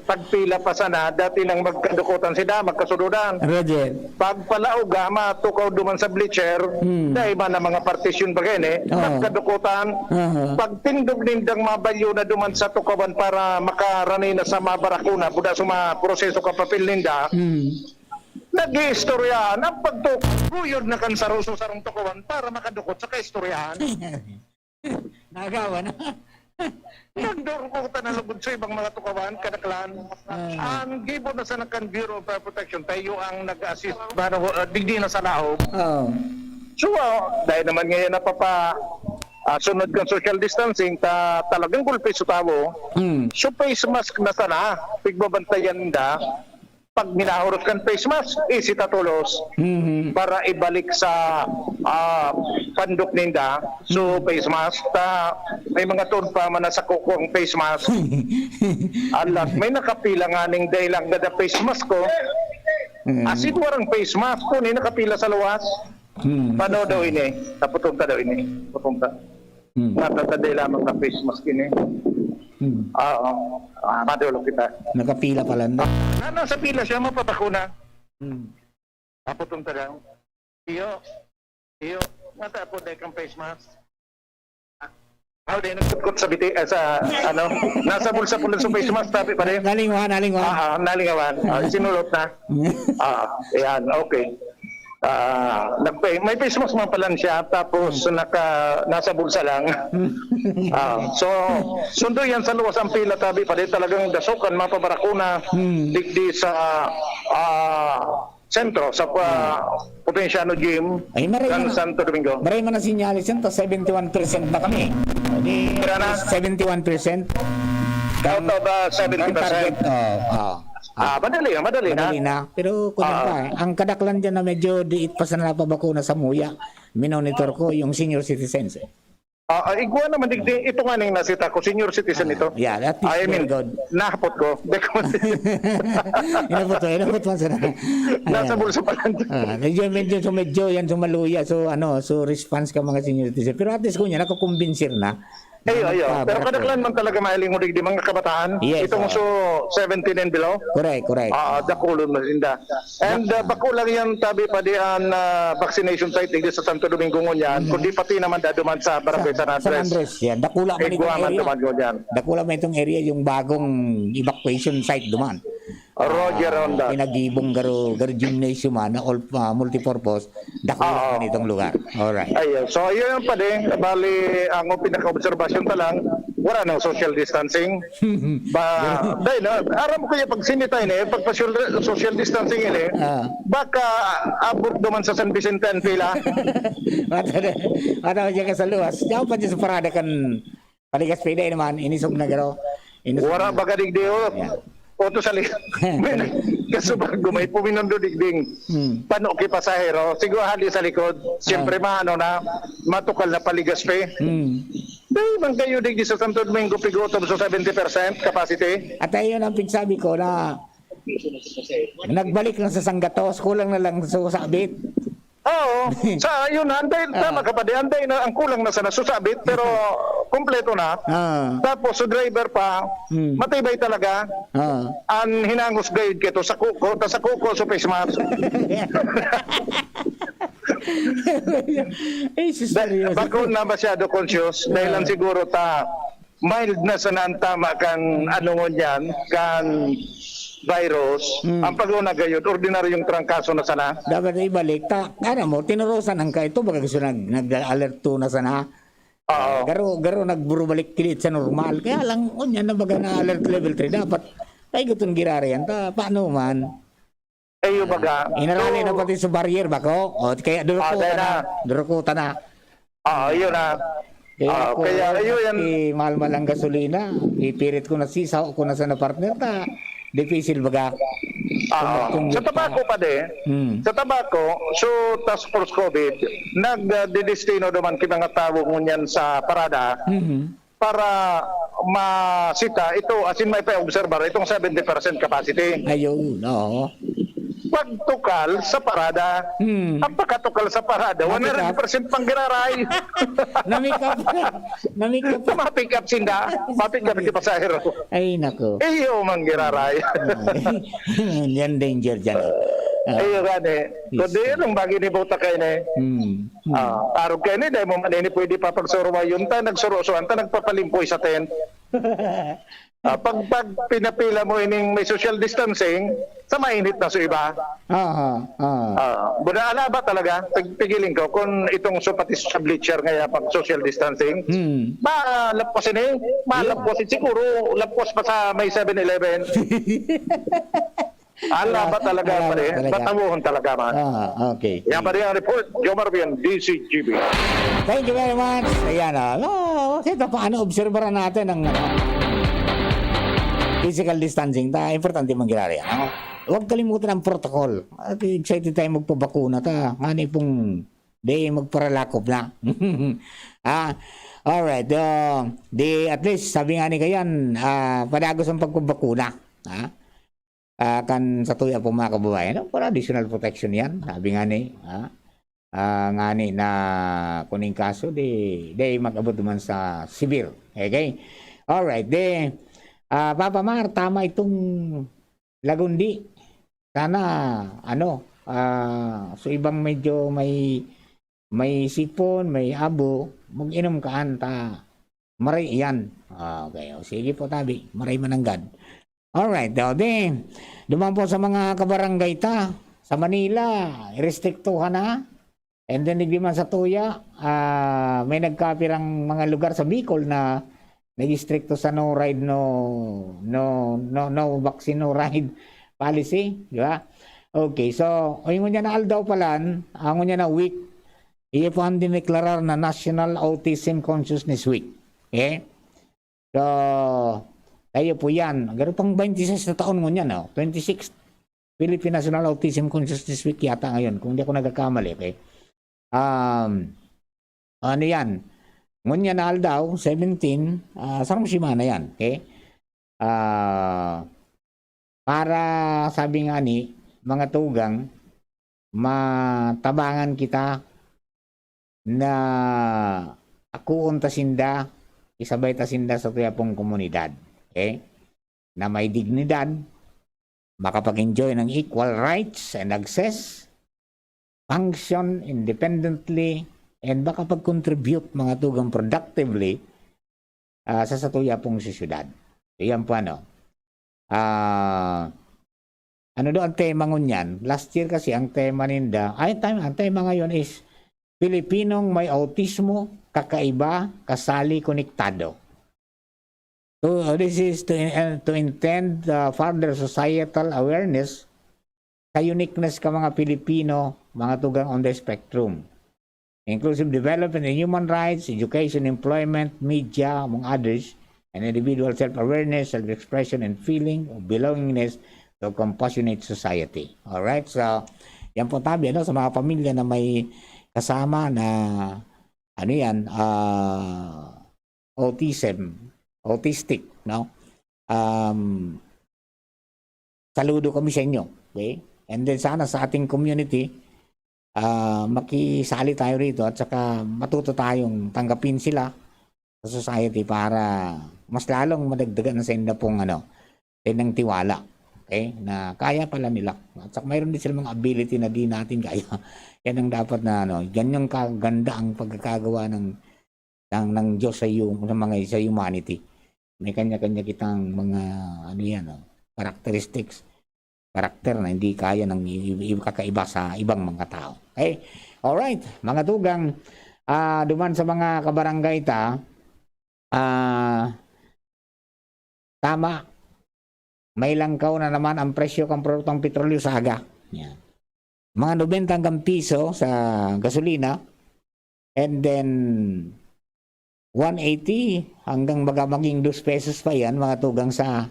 Speaker 21: Pagpila pa sana, dati nang magkadukutan sila, magkasududan.
Speaker 6: Roger.
Speaker 21: Pagpalauga, matukaw duman sa bleacher, dahil ba na mga partisyon ba gani, magkadukutan. Pagtindog nindang mabalyo na duman sa tukawan para makarani na sa mabarakuna, buda sa mga proseso kapapil ninda, nag-iistoryahan ang pagtukuyod na kansaruso sa rong tukawan para makadukot sa kaistoryahan.
Speaker 6: Nagawa na.
Speaker 21: Nagdoro ko na lugod sa ibang mga tukawan, kadaklan. Ang gibo na sa nakan Bureau of Fire Protection, tayo ang nag-assist para digdi na sa laog. So, dahil naman ngayon sunod kang social distancing, talagang gulpi sa tao. So, face mask na sana, pigbabantayan nila. Pag minahuros kan face mask, easy tatulos para ibalik sa pandok ninda. So, face mask, may mga tuon pa man sa kukong face mask. Alas, may nakapila nga ning dahil ang gada face mask ko. Asin warang face mask ko, ni nakapila sa luwas. Paano daw ini? Naputunta daw ini. Putunta. Natataday lamang na face mask ini. Madulog kita.
Speaker 6: Nakapila pala na.
Speaker 21: Nasa pila siya, mapapakuna. Naputunta daw. Iyo, matapos dahil kang face mask. How din nagkutkot sa biti nasa bulsa po sa face mask tapi pa rin.
Speaker 6: Nalingawan.
Speaker 21: Nalingawan. Sinulot na. Ayan, okay. May face mask man pala siya tapos nasa bulsa lang. So sundo yan sa luwas ang pila tabi pa rin talagang dasukan mapabarakuna digdi sa sentro sa Potenciano Gym ng Santo Domingo.
Speaker 6: Maray man na sinyalis yan, 71% na kami. 71%.
Speaker 21: Out of 70%. Madali na.
Speaker 6: Pero ang kadaklan dyan na medyo diit pa sa napabakuna sa muya, minonitor ko yung senior citizens.
Speaker 21: Igwa naman, ito nga nang nasita ko, senior citizen ito.
Speaker 6: Yeah, that is very good.
Speaker 21: Nahapot ko.
Speaker 6: Inapot mo sana.
Speaker 21: Nasa bulsa pa lang.
Speaker 6: Medyo yan sumaluya. So response ka mga senior citizen. Pero at least kunya, nakukumbinsir na.
Speaker 21: Ayo. Pero kadaklan man talaga mahiling mo di mga kabataan.
Speaker 6: Yes,
Speaker 21: itong 17 and below.
Speaker 6: Correct.
Speaker 21: Dakulon mo sinda. And bakulang yan tabi pa diyan vaccination site di sa Santo Domingo ngunyan. Kundi pati naman daduman sa Barangay San Andres.
Speaker 6: Yan. Dakula man itong area. Dakula man itong area yung bagong evacuation site duman.
Speaker 21: Roger on that.
Speaker 6: Pinagibong garo gymnasium na all multipurpose dako lang itong lugar. Alright.
Speaker 21: Ayun. So, yun pa din. Bali, ang pinaka-observation pa lang, wala nang social distancing. Dahil na, aram ko yung pag sinitay na, pag social distancing yun baka abot naman sa San Vicente ang pila.
Speaker 6: Mata dyan ka sa luwas. Diyan pa dyan sa parada kan paligas pida naman, inisog na garo.
Speaker 21: Wala baga digdiyo. Oto sa likod. Kasubag gumay puminundo digding. Pano ki pasahero. Siguro hali sa likod. Siyempre matukal na paligas pe. Dahil man kayo digdi sa Santo Domingo pigutom sa 70% capacity.
Speaker 6: At ayun ang pinsabi ko na nagbalik lang sa Sanggatos, kulang na lang sa sabit.
Speaker 21: Oo. Sa yun, anday, tama ka pa di. Anday na, ang kulang na sa nasusabit, pero kompleto na. Tapos, sa driver pa, matibay talaga. Ang hinangos gayud kito sa kuko, sa kuko, sa face mask. Bako na masyado conscious, dahil lang siguro mild na sa naantama kan ano yan, kan virus, ang pag-una gayud, ordinaryong trangkaso na sana.
Speaker 6: Dapat ibalik, mo, tinurusan ang ito, baga gusto nag-alert to na sana. Garo nagburo-balik kilit sa normal. Kaya lang, yan na baga na alert level 3, dapat, ay gutong girari yan, paano man?
Speaker 21: Ayo baga.
Speaker 6: Inarali na pati sa barrier, bako? O, kaya durukuta na.
Speaker 21: Yun na. Kaya ayun yan.
Speaker 6: Mahal-mahal ang gasolina, ipirit ko na sisaw ko na sa na partner, difficile baga.
Speaker 21: Sa tabako pa sa tabako, so task force COVID, nagdidestino naman mga tao ngunyan sa parada para masita ito, as in may pa-observer, itong 70% capacity.
Speaker 6: Ayun, oo.
Speaker 21: Pagtukal sa parada, ang pagkatukal sa parada, 100% pang giraray.
Speaker 6: Namikap.
Speaker 21: Ma-pick up sinda, ma-pick up yung pasahero.
Speaker 6: Ay, nako.
Speaker 21: Iyo, mang giraray.
Speaker 6: Yan danger dyan.
Speaker 21: Iyo gani. Kundi yun, bagi ni Bota kayo na arog kayo na, dahil mo manini pwede pa pagsuruwa yun nagsurusuan nagpapalimpoy sa tent. Pag pinapila mo ining may social distancing, sa mainit na sa iba. Buda alaba talaga, pigiling ko, kung itong supatis sa bleacher ngayon pag social distancing, malapwasin malapwasin siguro, lapwas pa sa may 7-Eleven. Alaba talaga pa rin, batamuhon talaga man.
Speaker 6: Okay.
Speaker 21: Yan pa rin ang report, Joe Marvian, DCGB.
Speaker 6: Thank you very much. Ayan kita paano obserbaran natin ang physical distancing, importante mangyari. Huwag kalimutan ang protocol. At excited tayo magpabakuna Ano pong magparalakop na. Alright. At least, sabi nga ni Kayan, padagos ang pagpabakuna. Kan sa tuya po mga kababayan, para additional protection yan. Sabi nga ni, na kuning kaso, di mag-abot naman sa severe. Okay? Alright. Papa Mar, tama itong Lagundi. Sana, so ibang medyo may sipon, may abo, mag-inom kaan maray yan. Okay, sige po tabi, maray mananggad. Alright, duman po sa mga kabarangay sa Manila, restriktuhan na. And then, hindi man sa Tuya, may nagkapirang mga lugar sa Bicol na nag-restricto sa no ride, no vaccine, no ride policy, di ba? Okay, so, yung niya na aldaw palan, ang niya na week, iya po ang dineklarar na National Autism Consciousness Week. Okay? So, tayo po yan. Garo pang 26 na taon mo niya, 26 Philippine National Autism Consciousness Week yata ngayon, kung hindi ako nagkakamali, okay? Ano yan? Ngunya na aldaw, 17, sarang simana yan, okay? Para sabi nga ni, mga tugang, matabangan kita na akuon tasinda, isabay tasinda sa tuyapong komunidad, okay? Na may dignidad, makapag-enjoy ng equal rights and access, function independently, and makapag-contribute mga tugang productively sa satuyapong syudad. Iyan po Ano do ang tema ngunyan? Last year kasi ang tema ninda, ang tema ngayon is Pilipinong may autismo, kakaiba, kasali, konektado. So this is to intend further societal awareness sa uniqueness ka mga Pilipino, mga tugang on the spectrum. Inclusive development in human rights, education, employment, media, among others, and individual self-awareness, self-expression, and feeling of belongingness to a compassionate society. Alright, so yan po tabi sa mga pamilya na may kasama na autistic, no? Saludo kami sa inyo, okay? And then sana sa ating community, makisali tayo rito at saka matuto tayong tanggapin sila sa society para mas lalong madagdagan sa inyo pong ng tiwala, okay? Na kaya pala nila. At saka mayroon din sila mga ability na di natin kaya. Yan ang dapat na ganyan kaganda ang pagkakagawa ng Diyos sa humanity. May kanya-kanya kitang mga characteristics, karakter na hindi kaya ng kakaiba sa ibang mga tao. Okay? Alright, mga tugang, duman sa mga kabarangay tama, may langkaw na naman ang presyo ng produktong petrolyo sa aga. Yan. Mga 90 hanggang piso sa gasolina, and then 180 hanggang maging 2 pesos pa yan, mga tugang sa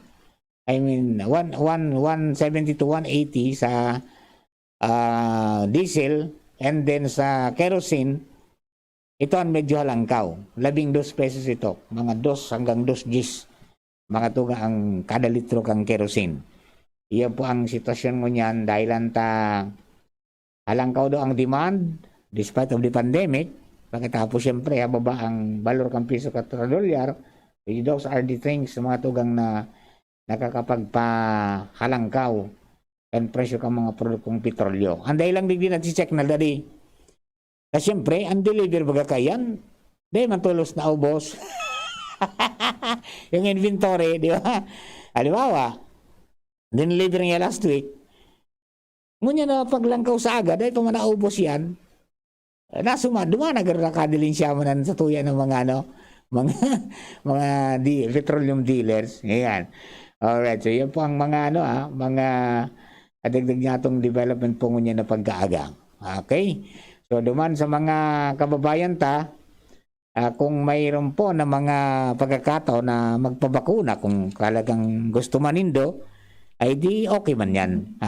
Speaker 6: 170 to 180 sa diesel, and then sa kerosene, ito ang medyo halangkaw. 12 pesos ito. Mga 2 hanggang 2 Gs. Mga tuga ang kada litro kang kerosene. Iyan po ang sitwasyon mo niyan dahil halangkaw daw ang demand despite of the pandemic. Pagkatapos siyempre, baba ang valor kang piso $1. Those are the things mga tugang na nakakapagpahalangkaw ang presyo ng mga produktong petrolyo. Ang dahil lang din natin check na dali. Kasi siyempre, ang deliver baga kayan, dahil mantulos na ubos. Yung inventory, di ba? Halimbawa, dineliver niya last week, ngunyan na paglangkaw sa aga, dahil pa manaubos yan, dumanagara kadilin siya manan sa tuya ng mga petroleum dealers. Ayan. Alright, so yan po ang mga mga adagdag natong development po niya na pagkaaga. Okay? So duman sa mga kababayan kung mayroon po na mga pagkakataon na magpabakuna kung talagang gusto manindo, ay di okay man yan.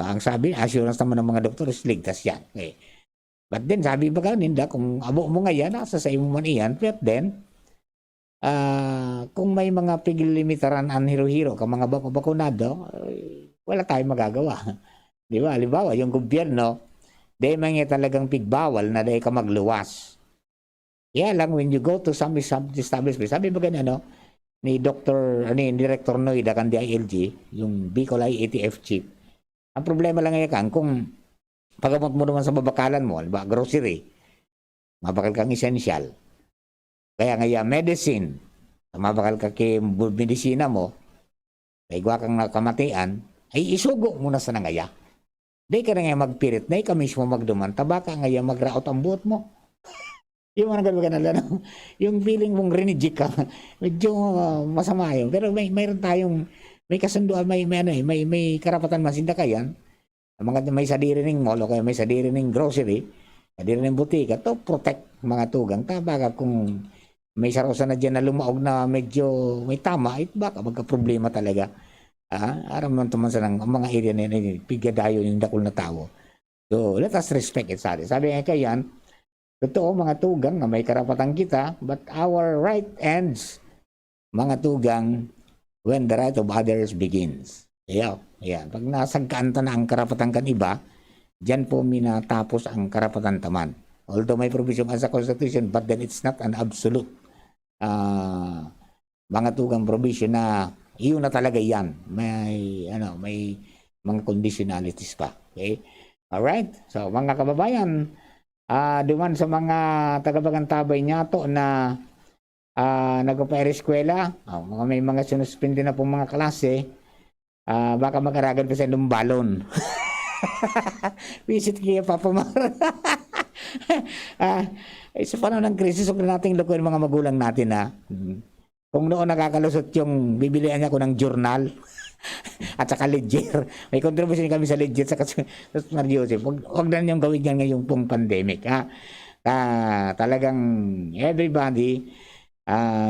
Speaker 6: Ang sabi, assurance naman ng mga doktor is ligtas yan. Okay. But then sabi ba ninda kung abo mo ngayon, nasa sa imo man iyan, but then kung may mga pigil limitaran ang hiro-hiro ka mga bakunado, wala tayong magagawa. Di ba? Halimbawa, yung gobyerno, dahil mga talagang pigbawal na dahil ka magluwas. Kaya lang, when you go to some establishment, sabi ba ganyan, ni Director Noida kan DILG, yung Bicol IATF chief, ang problema lang ngayon kung pagamot mo naman sa babakalan mo, ba, grocery, mabakal kang essential. Kaya ngayon, medicine, mabakal ka kay medisina mo, kaigwa kang nakamatian, ay isugo muna sa nangaya. Di ka na ngayon magpirit, di ka mismo magduman, tabaka ngayon magraot ang buot mo. Yung mga nagagawa yung feeling mong rinijik ka, medyo masama yun. Pero mayroon tayong, may kasunduan, may karapatan masinda kayan, may sadiri ng mall, o kaya may sadiri ng grocery, sadiri ng butika, to protect mga tugang. Baka kung may sarosa na dyan na lumaog na medyo may tama, baka magka-problema talaga. Aram naman tuman sa mga area na yun, pigadayo yung dakol na tao. So, let us respect it sa atin. Sabi nga kayan, totoo mga tugang na may karapatan kita, but our right ends, mga tugang, when the right of others begins. Ayan. Pag nasagkaan na ang karapatan kan iba, dyan po minatapos ang karapatan taman. Although may provision as a constitution, but then it's not an absolute mga tugang provision na iyon na talaga yan. May mga conditionalities pa. Okay? Alright? So, mga kababayan, duman sa mga tagabagantabay niya to na nagpa-eskwela, may mga sinuspindi na pong mga klase, Baka makaragan pa sa inyong balon. Visit kaya Papa Mar. Sa panahon ng krisis, huwag na nating lukuin mga magulang natin ha. Kung noon nakakalusot yung bibilihan niya ko ng journal at saka ledger. May contribution kami sa ledger sa Mario Joseph. Huwag na niyong gawin yan ngayong pong pandemic ha. Talagang everybody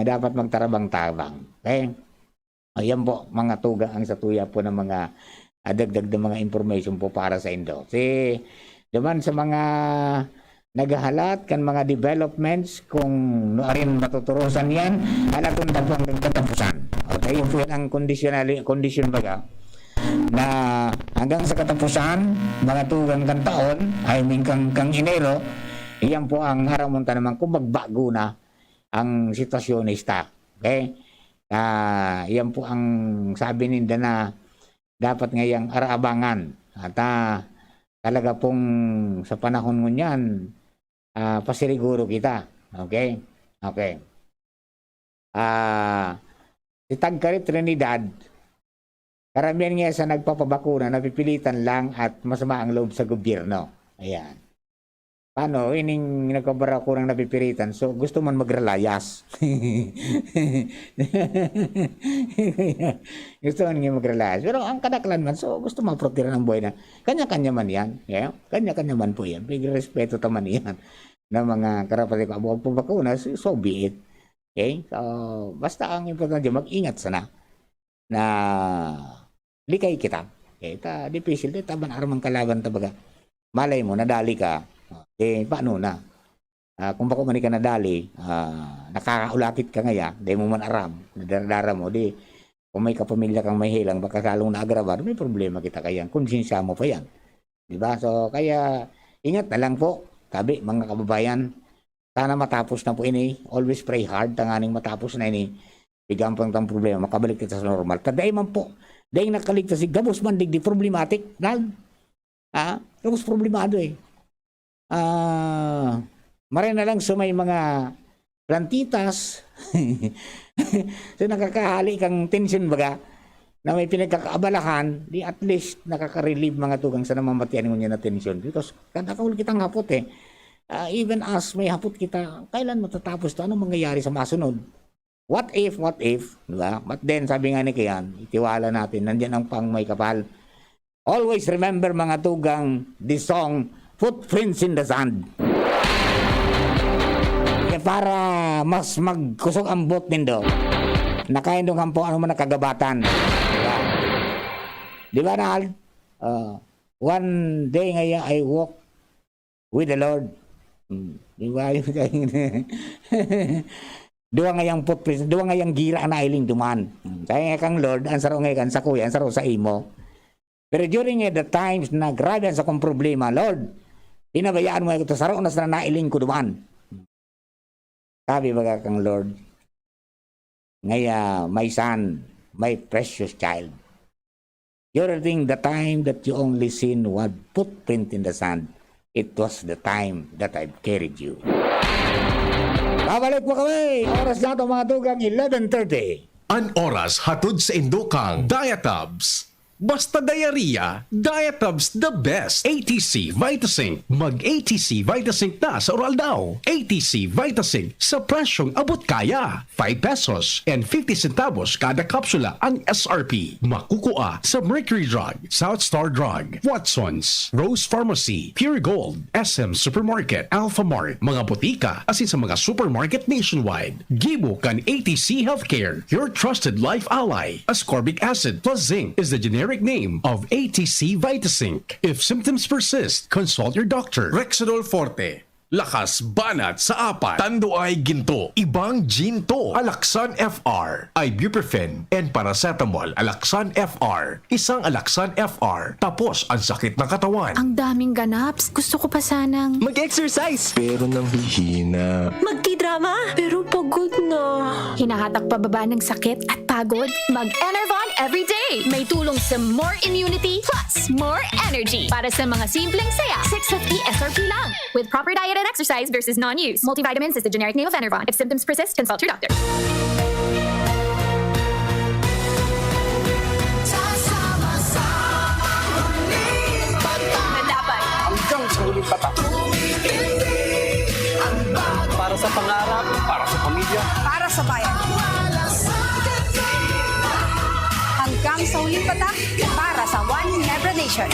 Speaker 6: dapat magtarabang-tabang. Okay? Ayan po, mga tuga ang satuya po ng mga dagdag na mga information po para sa Indo. Kasi naman sa mga naghahalat kan mga developments kung rin matuturusan yan, alatong tapang katapusan. Okay, yung po ang condition baga na hanggang sa katapusan, mga tugang kang taon, I mean kang Enero, iyan po ang haramunta naman kung magbago na ang sitwasyonista. Okay? Yan po ang sabi ninda na dapat ngayang araabangan at talaga pong sa panahon mo niyan pasiriguro kita. Okay? Okay. Si Tagkarit Trinidad, karamihan nga sa nagpapabakuna, napipilitan lang at masama ang loob sa gobyerno. Ayan. Paano? Ining nagkabara ko ng napipiritan. So, gusto man magrelayas. Gusto man nga magrelayas. Pero ang kadaklan man, so gusto maprotira ng buhay na. Kanya-kanya man yan. Yeah? Kanya-kanya man po yan. Big respeto taman yan ng mga karapatid ko. Huwag po bakuna, so be it. Okay? So, basta ang importante, mag-ingat sana na likay kita. Okay? Difficult. Taban aramang kalaban tabaga. Malay mo, nadali ka. Paano na? Kung bako man ka nadali, nakakaulapit ka ngaya, di mo man aram, nadaradara mo, di, kung may kapamilya kang may hilang, baka kalong naagrabar, may problema kita kaya, konsensya mo pa yan. Diba? So, kaya, ingat na lang po, tabi, mga kababayan, sana matapos na po ini, always pray hard, tanganing matapos na ini, bigyan pang tang problema, makabalik kita sa normal. Taday man po, dahil nakaligtas si gabos man digdi problematic, gabos problemado maray na lang so may mga plantitas so nakakahali kang tension baga na may pinagkakaabalahan di at least nakaka-relieve mga tugang sa namamatian mo niya na tension because kadakawal kitang hapot even as may hapot kita kailan matatapos to anong mangyayari sa masunod what if diba? But then sabi nga ni Kian itiwala natin nandiyan ang pang may kapal always remember mga tugang this song Footprints in the Sand. Para mas magkusog ang boat nindo. Nakaindong po ano man nakagabatan. Diba na? One day ngayon I walk with the Lord. Diba? Dua ngayang footprints, dua ngayang gira na iling duman. Kaya kang Lord, ansaro ngayon sa kuya, ansaro sa imo. Pero during the times na grabe sa kong problema, Lord, pinabayaan mo ito, saro na sa nailing ko duman. Sabi baga kang Lord, ngaya, my son, my precious child, during the time that you only seen one footprint in the sand, it was the time that I've carried you. Babalik po kami! Oras na ito mga tugang 11:30.
Speaker 1: An oras hatod sa Indokang Diatabs. Basta diarrhea, Diatabs the best. ATC Vitasync. Mag-ATC Vitasync na sa oral daw. ATC Vitasync sa presyong abot kaya. 5 pesos and 50 centavos kada kapsula ang SRP. Makukuha sa Mercury Drug, South Star Drug, Watsons, Rose Pharmacy, Pure Gold, SM Supermarket, Alpha Mart, mga butika, asin sa mga supermarket nationwide. Gibo kan ATC Healthcare, your trusted life ally. Ascorbic acid plus zinc is the generic name of ATC Vitasync. If symptoms persist, consult your doctor. Rexidol Forte. Lakas banat sa apat. Tanduay ginto. Ibang ginto. Alaksan FR. Ibuprofen and paracetamol. Alaksan FR. Isang Alaksan FR. Tapos ang sakit ng katawan.
Speaker 7: Ang daming ganaps. Gusto ko pa sanang
Speaker 19: mag-exercise. Pero nang hihina.
Speaker 7: magti-drama. Pero pagod na. Hinahatak pababa ng sakit at pagod. Mag-Enervon everyday. May tulong sa more immunity plus more energy. Para sa mga simpleng saya. 650 SRP lang. With proper diet and exercise versus non-use. Multivitamins is the generic name of Enervon. If symptoms persist, consult your doctor.
Speaker 10: hanggang sa huling patak para sa One Ginebra Nation.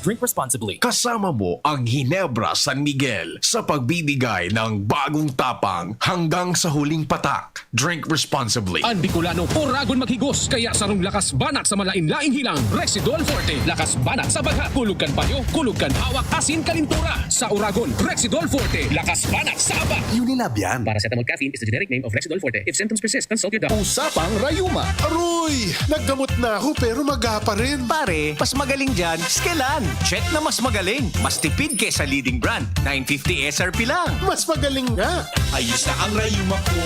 Speaker 14: Drink responsibly.
Speaker 1: Kasama mo ang Ginebra San Miguel sa pagbibigay ng bagong tapang hanggang sa huling patak. Drink responsibly.
Speaker 2: Ang Bicolano, oragon maghigos, kaya sarong lakas banat sa malain-laing hilang. Rexidol Forte, lakas banat sa baga. Kulugan payo, kulugan hawak, asin kalintura. Sa oragon, Rexidol Forte, lakas banat sa aba.
Speaker 12: Unilab yan.
Speaker 2: Paracetamol caffeine is the generic name of Rexidol Forte. If symptoms persist, consult your doctor.
Speaker 14: Usapang Rayuma.
Speaker 22: Aroy! Naggamot na ako pero maga pa rin.
Speaker 23: Pare, mas magaling dyan, Skelan. Check na mas magaling. Mas tipid kesa leading brand. 950 SRP lang.
Speaker 22: Mas magaling nga.
Speaker 23: Ayos na ang Rayuma ko.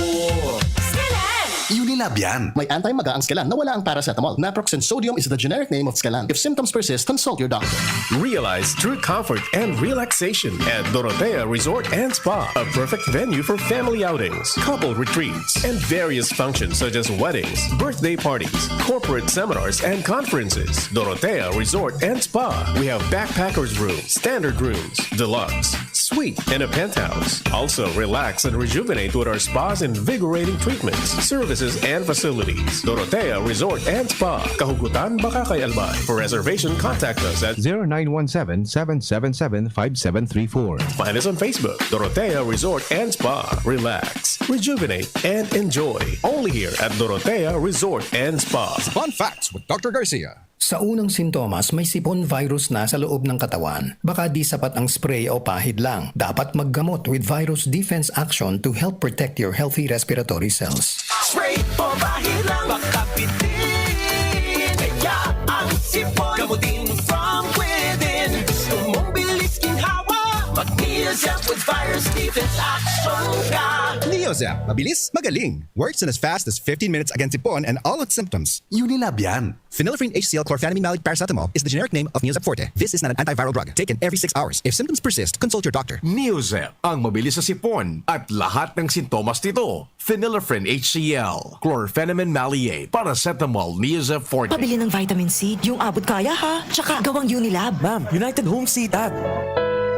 Speaker 12: Unilab yan.
Speaker 17: May anti-maga ang Skelan na wala ang paracetamol. Naproxen sodium is the generic name of Skelan. If symptoms persist, consult your doctor.
Speaker 24: Realize true comfort and relaxation at Dorotea Resort and Spa, a perfect venue for family outings, couple retreats, and various functions such as weddings, birthday parties, corporate seminars, and conferences. Dorotea Resort and Spa. We have backpackers rooms, standard rooms, deluxe, suite, and a penthouse. Also, relax and rejuvenate with our spas and invigorating treatments, services, and facilities. Dorotea Resort and Spa. Kahugutan, Bakakay, Albay. For reservation, contact us at
Speaker 4: 0917-777-5734.
Speaker 24: Find us on Facebook, Dorotea Resort and Spa. Relax, rejuvenate, and enjoy. Only here at Dorotea Resort and Spa.
Speaker 9: Fun facts with Dr. Garcia.
Speaker 25: Sa unang sintomas, may sipon virus na sa loob ng katawan. Baka di sapat ang spray o pahid lang. Dapat maggamot with Virus Defense Action to help protect your healthy respiratory cells.
Speaker 5: Spray o bahid lang, baka pitin. Kaya ang sipon, gamutin from within. Gusto mong bilis ginhawa, mag-Neozep with Virus Defense Action ka.
Speaker 9: Neozep, mabilis, magaling. Works in as fast as 15 minutes against sipon and all its symptoms.
Speaker 12: Unilab yan.
Speaker 9: Phenylephrine HCl chlorphenamine maleate paracetamol is the generic name of Neozep Forte. This is not an antiviral drug. Taken every 6 hours. If symptoms persist, consult your doctor.
Speaker 1: Neozep, ang mabilis sa sipon at lahat ng sintomas nito. Phenylephrine HCl, chlorphenamine maleate, paracetamol, Neozep Forte.
Speaker 26: Pabili ng vitamin C, yung abot kaya ha. Tsaka gawang Unilab.
Speaker 19: Ma'am, United Home CTAT.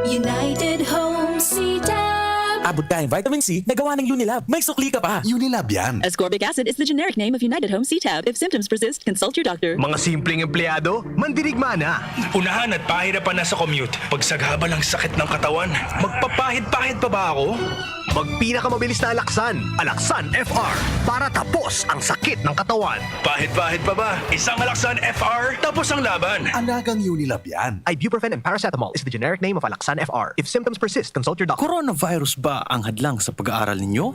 Speaker 10: United Home CTAP.
Speaker 19: Abot ka yung vitamin C na gawa ng Unilab. May sukli ka pa.
Speaker 12: Unilab yan.
Speaker 20: Ascorbic acid is the generic name of United Home CTAB. If symptoms persist, consult your doctor.
Speaker 14: Mga simpleng empleyado, mandirigma na. Unahan at pahirapan na sa commute. Pagsagaba lang sakit ng katawan, magpapahid-pahid pa ba ako? Magpinakamabilis na Alaksan. Alaksan FR. Para tapos ang sakit ng katawan. Pahid-pahid pa ba? Isang Alaksan FR, tapos ang laban.
Speaker 12: Alagang Unilab yan.
Speaker 14: Ibuprofen and paracetamol is the generic name of Alaksan FR. If symptoms persist, consult your doctor.
Speaker 27: Coronavirus ba ang hadlang sa pag-aaral ninyo?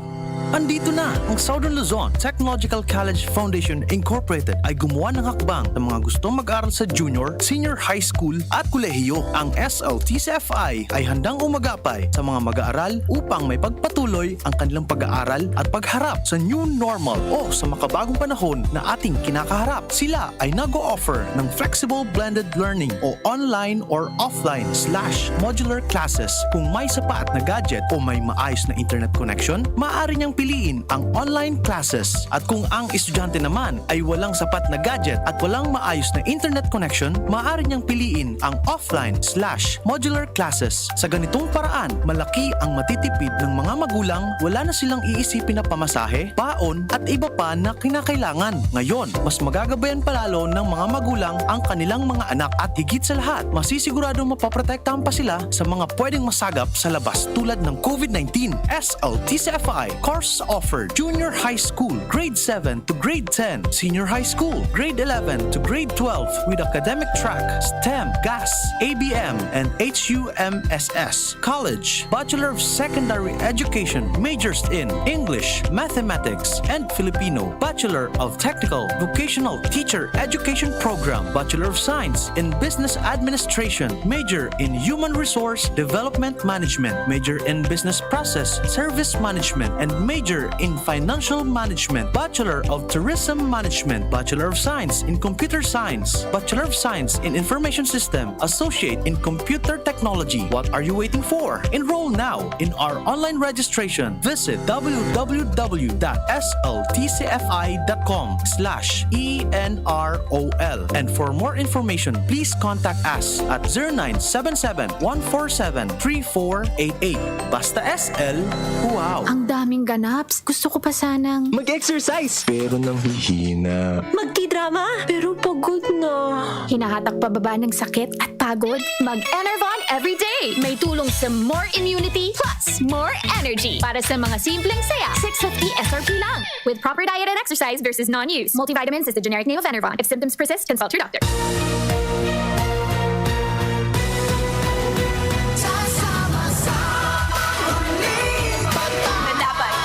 Speaker 27: Andito na ang Southern Luzon Technological College Foundation Incorporated ay gumawa ng hakbang sa mga gustong mag-aral sa junior, senior high school at kolehiyo. Ang SLTCFI ay handang umagapay sa mga mag-aaral upang may pagpatuloy ang kanilang pag-aaral at pagharap sa new normal o sa makabagong panahon na ating kinakaharap. Sila ay nag-o-offer ng flexible blended learning o online or offline/modular classes. Kung may sapat na gadget o may maayos na internet connection, maaari niyang piliin ang online classes. At kung ang estudyante naman ay walang sapat na gadget at walang maayos na internet connection, maaari niyang piliin ang offline/modular classes. Sa ganitong paraan, malaki ang matitipid ng mga magulang, wala na silang iisipin na pamasahe, baon at iba pa na kinakailangan. Ngayon, mas magagabayan palalo ng mga magulang ang kanilang mga anak at higit sa lahat, masisiguradong mapaprotektahan pa sila sa mga pwedeng masagap sa labas tulad ng COVID-19. SLTCFI courses offered junior high school, grade 7 to grade 10, senior high school, grade 11 to grade 12 with academic track, STEM, GAS, ABM, and HUMSS. College, Bachelor of Secondary Education, majors in English, Mathematics, and Filipino. Bachelor of Technical Vocational Teacher Education Program, Bachelor of Science in Business Administration, major in Human Resource Development Management, major in Business Process Service Management, and major Major in Financial Management, Bachelor of Tourism Management, Bachelor of Science in Computer Science, Bachelor of Science in Information System, Associate in Computer Technology. What are you waiting for? Enroll now in our online registration. Visit www.sltcfi.com/ENROL. And for more information, please contact us at 0977-147-3488. Basta SL, wow!
Speaker 7: Ang daming ganaps. Gusto ko pa sanang...
Speaker 14: Mag-exercise! Pero nang hihina.
Speaker 10: Magki-drama.
Speaker 7: Pero pagod na. Hinahatak pababa ng sakit at pagod? Mag-Enervon Everyday! May tulong sa more immunity plus more energy. Para sa mga simpleng saya, 650 SRP lang. With proper diet and exercise versus non-use. Multivitamins is the generic name of Enervon. If symptoms persist, consult your doctor.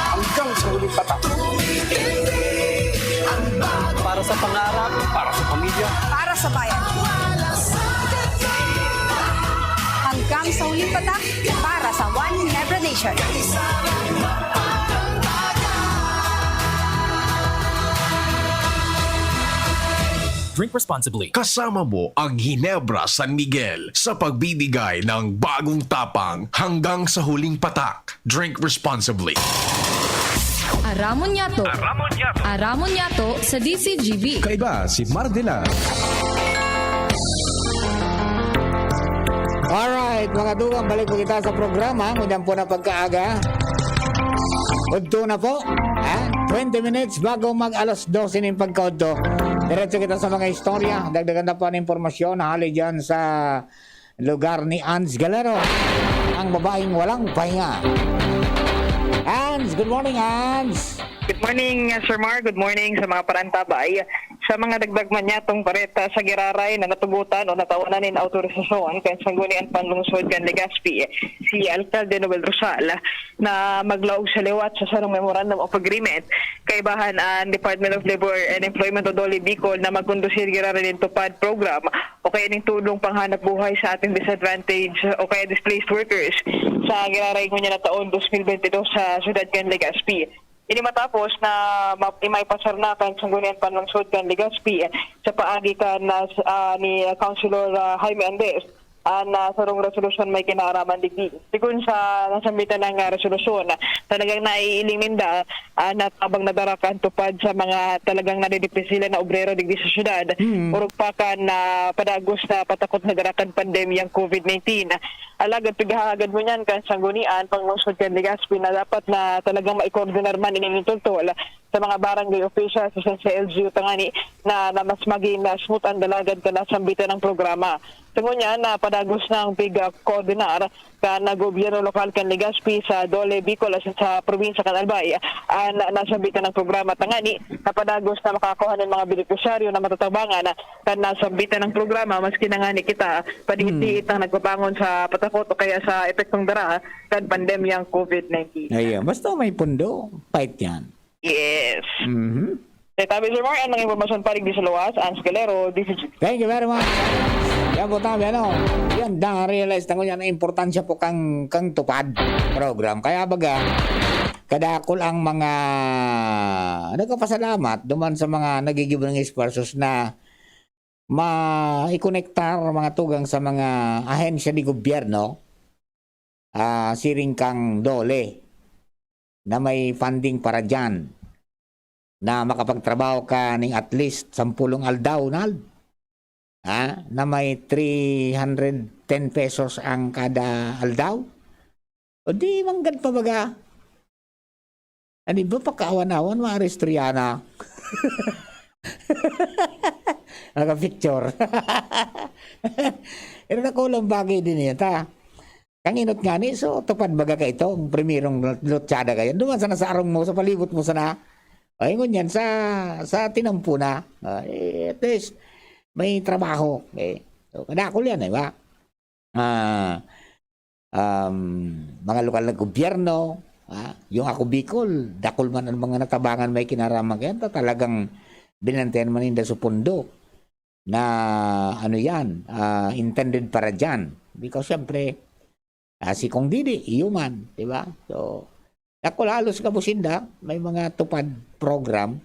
Speaker 5: Hanggang sa huling patak.
Speaker 14: Para sa pangarap, para sa pamilya.
Speaker 10: Para sa bayan. Hanggang sa huling patak. Para sa One Nebra Nation.
Speaker 19: Drink responsibly.
Speaker 1: Kasama mo ang Ginebra San Miguel sa pagbibigay ng bagong tapang hanggang sa huling patak. Drink responsibly.
Speaker 10: Aramon Yato. Aramon Yato sa DCGB.
Speaker 4: Kaiba si Mardila.
Speaker 6: Alright, mga dugang, balik po kita sa programa. Ngunyan po na pagkaaga. Udto na po. 20 minutes bago mag alas 12 ng pagkaudto. Diretso kita sa mga istorya. Dagdagan na po ng impormasyon. Hali dyan sa lugar ni Ans Galero. Ang babaeng walang pahinga. Ans, good morning, Ans.
Speaker 21: Good morning, Sir Mar. Good morning sa mga parantabay. Sa mga dagdag man yatong pareta sa Giraray na natugutan o natawanan ng autorisasyon kan sanggunian panlungsod kan Legazpi si Alcalde Noel Rosal na maglaog sa liwat sa sarong Memorandum of Agreement kaibahan ang Department of Labor and Employment o Dole Bicol na magkondusir Giraray ng tupad program o kaya ng tulong panghanap buhay sa ating disadvantage o kaya displaced workers sa Giraray ngunya na taon 2022 sa siyudad kan Legazpi. Ini matapos na imay pasarna kan sanggunian panlungsod kan Legazpi sa paagi kan ni Councilor Jaime Andes na sarong resolusyon may kinaaraman digdi. Sigun sa nasambitan ng resolusyon, talagang naiiling ninda na tabang nadarakan tupad sa mga talagang nadidepresila na obrero digdi sa syudad. Urog pa kan na padagos na patakot na darakan pandemyang COVID-19. Alagad pigahagad mo niyan kan sanggunian panglungsod kan Legazpi na dapat na talagang maikoordinar man inintultol sa mga barangay officials sa LGU tangani na mas maging smooth ang dalagad ka na sambitan ng programa. Tungo niya na padagos ng pig-koordinar ka na gobyerno lokal kan Legazpi sa Dole Bicol at sa probinsya kan Albay na nasambitan ng programa tangani na padagos na makakuha ng mga benepisyaryo na matatabangan kan nasambitan ng programa maski nangani kita padihit-hit ang nagpapangon sa patakot o kaya sa epektong dara kan pandemyang COVID-19.
Speaker 6: Ayun, basta may pundo, fight yan.
Speaker 21: Yes. Tabi Sir Mar, ang mga impormasyon palig di sa luwas, Ans Galero, DCG.
Speaker 6: Thank you very much. Yan po tabi, yan realize na ko yan, importansya po kang tupad program. Kaya baga, kadakol ang mga nagkapasalamat duman sa mga nagigib ng esforsos na maikonektar mga tugang sa mga ahensya ni gobyerno, siring kang Dole, na may funding para dyan, na makapagtrabaho ka ng at least 10 aldaw na may 310 pesos ang kada aldaw. O di manggan pa baga. Ano ba pagkaawan-awan mga Aristriana? Naka-picture. Pero nakulang bagay din yan ta. Kanginot nga ni, so tupad baga ka ito, ang primerong lutsada kayo. Duman sa nasarong mo, sa palibot mo sana. Ay ngunyan sa tinampu na. At least, may trabaho. So, kadakol yan, ba? Mga lokal na gobyerno, yung ako Bicol, dakol man ang mga natabangan may kinaraman yan, talagang binantayan man yung supundo na intended para dyan. Because syempre, si Kong Didi, human, di ba? So, Ako halos kabusinda, may mga tupad program.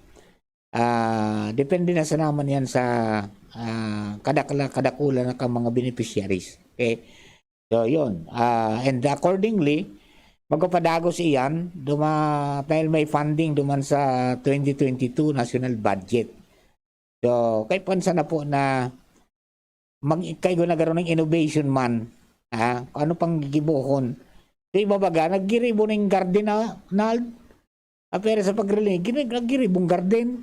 Speaker 6: Depende na sa naman yan sa kadakula na ka mga beneficiaries. Okay? So, yun. And accordingly, magpapadagos iyan dahil may funding duman sa 2022 national budget. So, kay pansa na po na kayo nagkaroon ng innovation man, ano pang gibuhon? So, iba baga, naggiribo ng garden pero sa pagrelinig, naggiribong garden.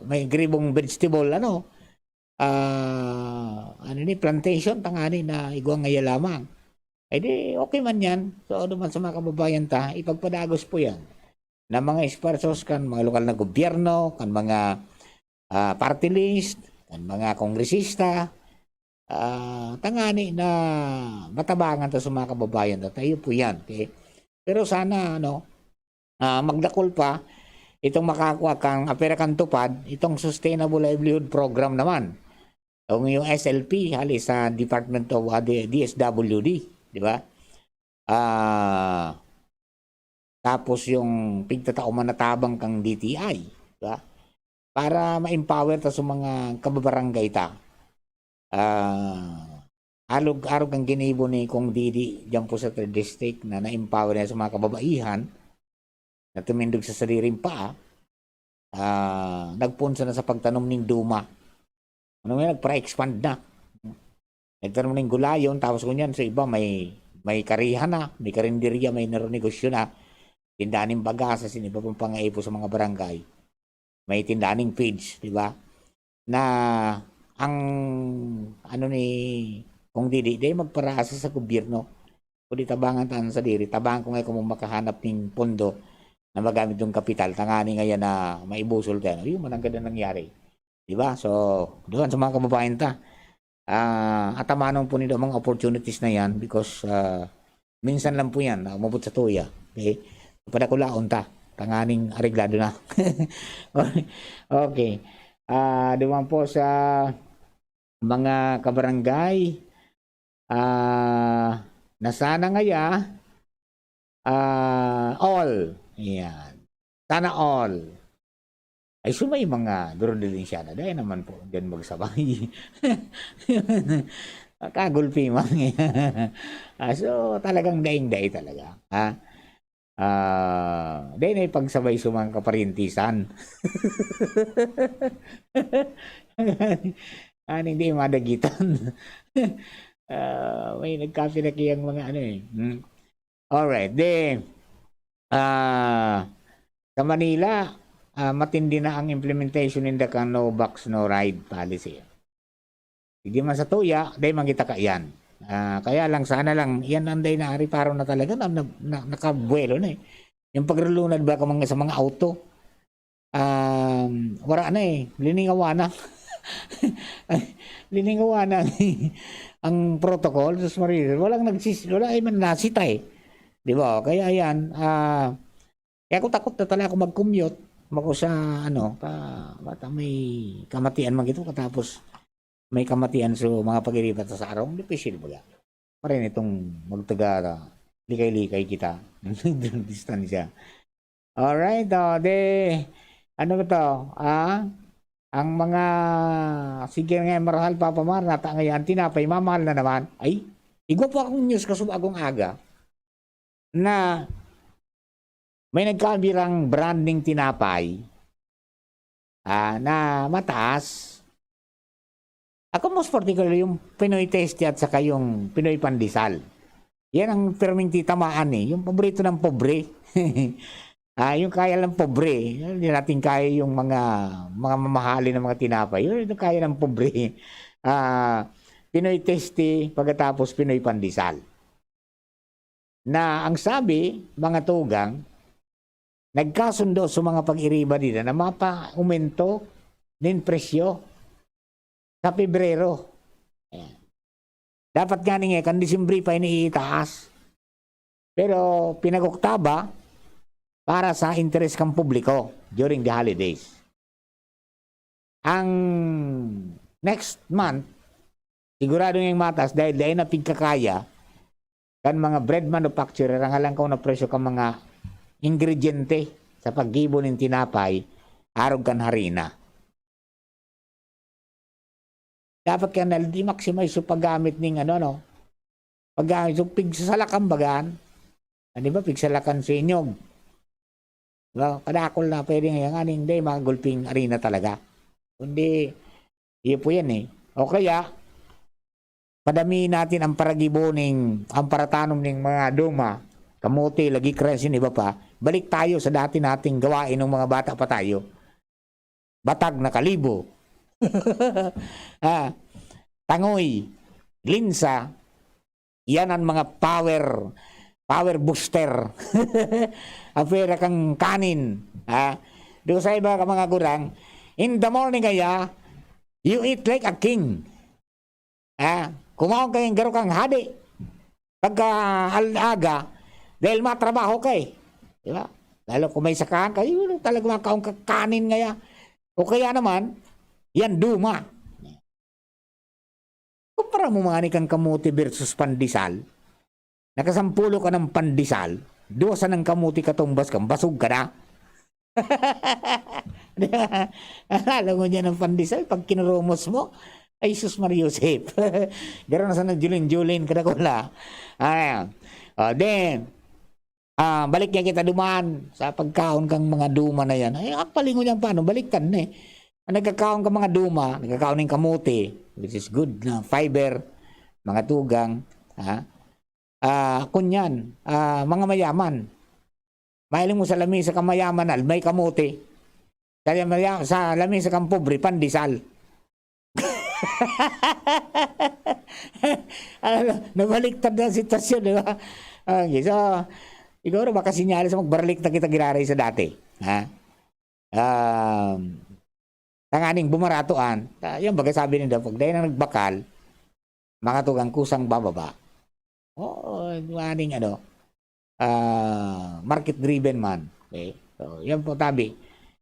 Speaker 6: May giribong vegetable, plantation, tangani na igwang ngaya lamang. Di, okay man yan. So, naman sa mga kababayan ipagpadagos po yan. Na mga sponsors kan mga lokal na gobyerno, kan mga party list, kan mga kongresista, tangani na matabangan sa mga kababayan tayo po yan. Okay? Pero sana magdakol pa itong makakuha kang apera kang tupad itong Sustainable Livelihood Program naman. Yung SLP halis sa Department of DSWD, di ba? Tapos yung pigtatao manatabang kang DTI, di ba? Para ma-empower ta sa mga kababarangay ta. Arog ang ginibo ni Kong Didi diyan po sa 3rd District na na-empower na sa mga kababaihan na tumindog sa sariling paa. Nagpunsa na sa pagtanom ng duma. Nagpa-expand na. Nagtanom ng gulayon, tapos kunyan sa iba may karihan na, may karinderya, may negosyo na. Tindahan ng bagasas, iba pang pangaipo sa mga barangay. May tindahan ng feeds, di ba? Na ang ni kung di magparasa sa gobyerno, kundi tabangan tanan sa diri, tabangan ko ngayon kung makahanap ng pondo na magamit yung kapital, tangani ngayon na maibusol tayo. Yun man ang ganda nangyari. Diba? So, doon sa mga kababayan atamanon po nito mga opportunities na yan because minsan lang po yan, umabot sa tuya. Okay? Padakulaon tanganing areglado na. Okay. Doon po sa mga kabarangay, na sana all. Yan. Sana all. Ay sumay mga durodilinsya na. Dahil naman po dyan magsabay. Kagulpi man. So talagang daing-day talaga. Dahil na ipagsabay sumang kaparintisan. Hindi madagitan. May nagkapi-naki ang mga Alright. Sa Manila, matindi na ang implementation in the no box no ride policy. Hindi man sa tuya, dahil mangita ka yan. Kaya lang, sana lang, yan anday na ariparo na talaga, nakabuelo na Yung pagrulunad ba ka sa mga auto, wala na liningawa na. Liningawa na ang protocol. Wala ay man nasita Di ba? Kaya yan, kaya ako takot na talaga ako mag-commute. Ako sa bata may kamatian man ito katapos may kamatian sa mga pag-iribat sa araw. Hindi pisil ba? Parin itong magtaga likay-likay kita. Distansya. Alright, ano ba ito? Ang mga sige nga marahal papamar nata ngayon tinapay mamahal na naman. Ay, igwa po akong news kasubagong aga na may nagkabirang branding tinapay na mataas. Ako most particularly yung Pinoy Tasty at saka yung Pinoy Pandesal. Yan ang terming titamaan yung paborito ng pobre. Yung kaya ng pobre. Hindi natin kaya yung mga mamahali ng mga tinapay. Yung kaya ng pobre. Pinoy Tasty pagkatapos Pinoy Pandesal. Na ang sabi, mga tugang, nagkasundo sa mga pag-iriba dito na mapa-umento din presyo sa Pebrero. Dapat nga kan Disyembre pa iniitaas. Pero pinag-Oktaba para sa interes kang publiko during the holidays. Ang next month, sigurado yung matas dahil na pigkakaya kan mga bread manufacturer ang halang ko na presyo ka mga ingrediente sa paggibo ng tinapay, arog kan harina. Dapat ka na di maximize yung paggamit ng paggamit yung pigsalakan bagan. Di ba, pigsalakan sa inyong. Diba, kadakol na pwede ngayon, hindi, mga gulping harina talaga. Kundi, iyo po yan eh. O kaya, padami natin ang paragiboning, ang paratanong ng mga duma, kamote, lagi kresin, iba pa. Balik tayo sa dati nating gawain ng mga bata pa tayo. Batag na kalibo. Tangoy, linsa, yan ang mga power booster. Apera kang kanin. Doon sa iba ka mga gurang, in the morning kaya, you eat like a king. Kumaon kayong garo kang hadi. Pagka alaga, dahil matrabaho kay. Diba? Lalo kung may sakahan kayo, talaga makaong kakanin ngaya. O kaya naman, yan duma. Kumpara mo mga kang kamuti versus pandesal. Nakasampulo ka ng pandesal, dosa ng kamuti katumbas kang basog ka na. Alam mo niya ng pandesal, pag kinurumos mo, ay sus Maria Josep. Gano'n na sa nagjulin-julin ka na kula. Balik niya kita dumaan sa pagkaon kang mga duma na yan. Ay, akpalingon yan paano, balikan na eh. Nagkakaon ka mga duma, nagkakaon ng kamuti, which is good na fiber, mga tugang, kunyan, mga mayaman. Mahiling mo sa lami sa kamayaman, may kamuti. Sa lami sa kampobre, pandesal. Nabaliktad na sitwasyon, di ba? So, siguro baka sinyalis magbalik na kita giraray sa dati. Tanganing bumaratoan, yan bagay sabi nila, pag dahil na nagbakal, mga tugang kusang bababa. Maning market driven man. Okay? So, yan po tabi.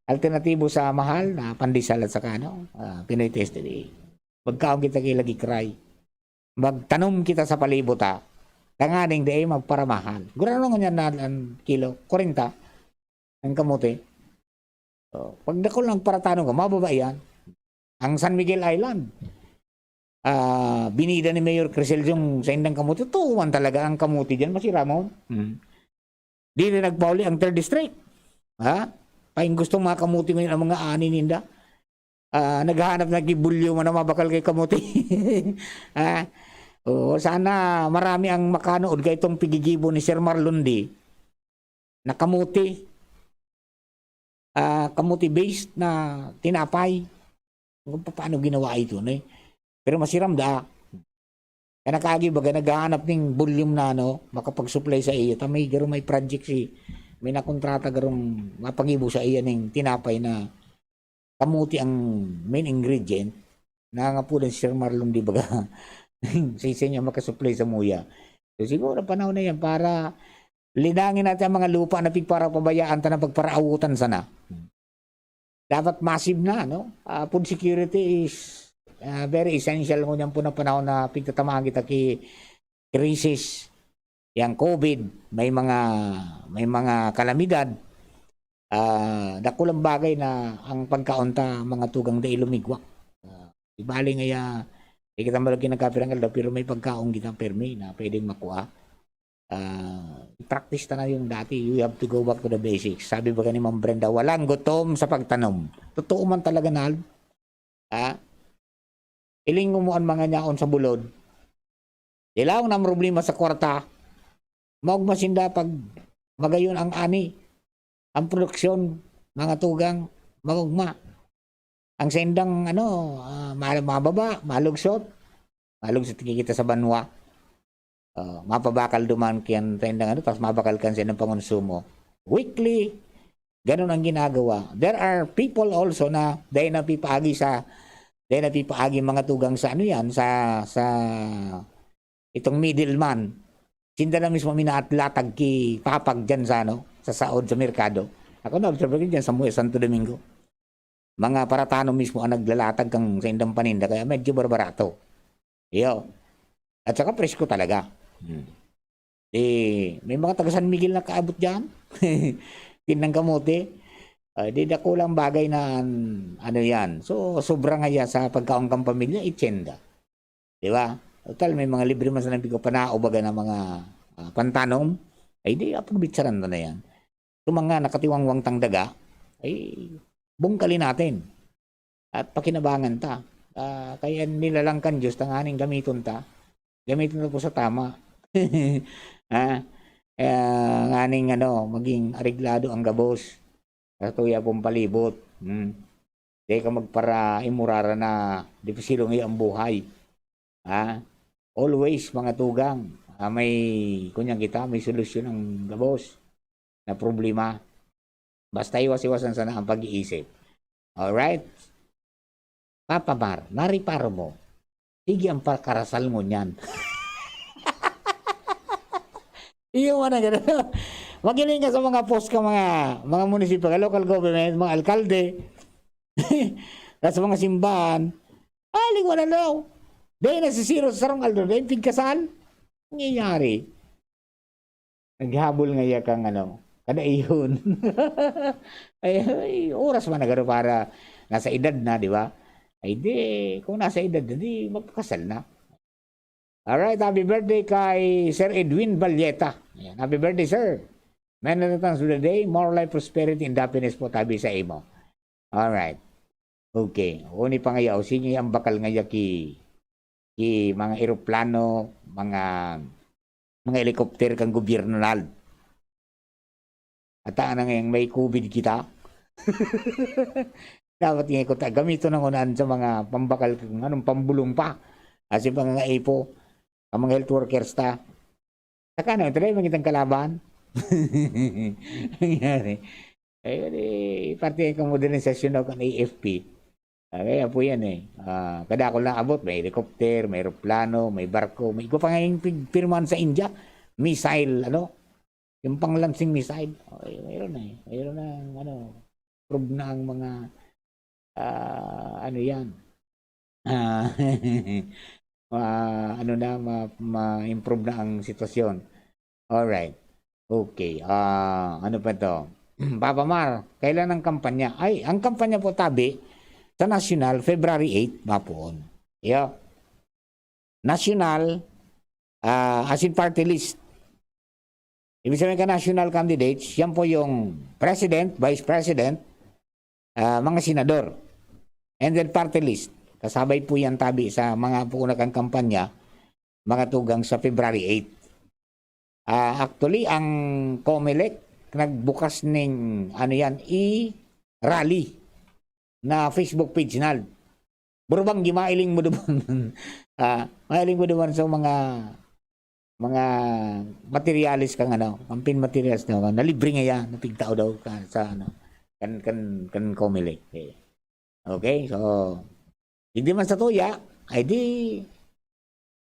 Speaker 6: Alternatibo sa mahal na pandesal at saka Pinoy tested. Pagkaon kita kilagi cry. Magtanom kita sa palibot tanganing di ay magparamahal. Gurano nga na ang kilo, 40 ang kamote. So, pag dako lang para tanong ka, mababa yan. Ang San Miguel Island, binida ni Mayor Crisel yung sa indang kamuti, tuwan talaga ang kamuti dyan, masira mo. Di rin nagpauli ang 3rd District. Paing gustong mga kamuti ngayon ang mga ani ninda. Naghahanap na gibulyo man na mabakal kay kamuti. Sana marami ang makanood kay itong pigigibo ni Sir Marlundi na kamuti. Kamuti-based na tinapay. Kung paano ginawa ito. Pero masiram da. Kaya nakagi baga naghahanap ng volume na makapag-supply sa iyo. Tamay garo may project may nakontrata garong mapangibo sa iya ng tinapay na kamuti ang main ingredient. Na nga po din Sir Marlon di baga sa isa niya makasupply sa muya. So siguro panahon na yan para linangin natin ang mga lupa na para pabayaan ta na pagparaawutan sana. Dapat massive na, food security is very essential kung yan po na panahon na pagtatamaan kita crisis. Yang COVID, may mga kalamidad. Dakulang bagay na ang pagkaunta mga tugang da ilumigwak. Ibali ngaya, kita malagi nagkapirang kalda, pero may pagkaong kita permi na pwedeng makuha. Practice na yung dati, you have to go back to the basics. Sabi ba ni Ma'am Brenda, walang gutom sa pagtanom. Totoo man talaga na. Iling mo ang mga nyaon sa bulod. Ilaw na problema sa kwarta. Maugmasinda pag magayon ang ani. Ang produksyon, mga tugang, magugma. Ang sendang, mababa, malugsot. Malugsot kita sa banwa. Mapabakal duman kiyan tendang tapos mabakal kan siya ng pangonsumo. Weekly, ganun ang ginagawa. There are people also na dahil napipaagi mga tugang sa sa itong middleman. Sinda na mismo minaatlatag ki papag dyan sa saod sa merkado. Ako na-observe dyan sa Santo Domingo. Mga paratano mismo ang naglalatag kang sa indang paninda kaya medyo barbarato. At saka presko talaga. May mga taga San Miguel na kaabot dyan. Tin ng kamote. Di na kulang bagay na ano yan. So, sobra nga yan sa pagkaungkang pamilya, ityenda. Di ba? Total, may mga libre man sa nabi ko panaubaga ng mga pantanom. Ay di, apagbitsaran na yan. So, mga nakatiwangwang tangdaga, ay bungkali natin. At pakinabangan ta. Kaya nilalangkan Diyos, tanganing gamiton ta. Gamitin na po sa tama. Nganing maging ariglado ang gabos. Katuya pong palibot. Di ka magpara imurara na di pa silong ang buhay. Always mga tugang. May kunyang kita, may solusyon ang gabos na problema. Basta iwas-iwasan sana ang pag-iisip. Alright? Papa Mar, nariparo mo. Sige ang pakarasal mo niyan. Iyo man gano'n. Magiling ka sa mga post ka mga munisipyo, local government, mga alkalde. Sa mga simbahan. Aling wala daw. Dahil nasisiro sa sarong aldo, dahil pigkasal. Nangyayari. Naghabol nga kang kada iyon. ay, oras man nagaro para nasa edad na, di ba? Ay di, kung nasa edad na, di magpakasal na. Alright, happy birthday kay Sir Edwin Valleta. Ayan, happy birthday, sir. Many returns of the day, more life, prosperity, and happiness po tabi sa imo. Alright. Okay. Uni pa ngayaw, sige ang bakal ngaya ki mga eroplano, mga helikopter kang gobyernal. At ang ngayang may COVID kita. Dapat nga ko gamito ng unaan sa mga pambakal, pambulong pa. Kasi mga ipo, ang mga health workers ta. Saka ito na yung magitang kalaban. Nangyari. Parte ng modernisasyon ng AFP. Kaya po yan kada ko lang abot, may helicopter, may aeroplano, may barko, may iba pa nga yung pirmahan sa India. Missile, yung panglansing missile. Mayroon na mayroon na prove na ang mga yan. Ma-improve na ang sitwasyon. Alright. Okay. Ano pa to? Papa Mar, kailan ang kampanya? Ay, ang kampanya po tabi sa National, February 8, mapoon. Yeah. National, as in party list. Ibig sabihin ka national candidates, yan po yung president, vice president, mga senador. And then party list. Kasabay po yan tabi sa mga puunakang kampanya, mga tugang sa February 8. Actually, ang COMELEC nagbukas ng i-rally na Facebook page nal. Burubang gimailing mo doon. Mailing mo doon sa mga materialis kang campaign materials na libre nga yan, napigtao daw ka sa kan COMELEC. Okay, so hindi man sa tuya, ay di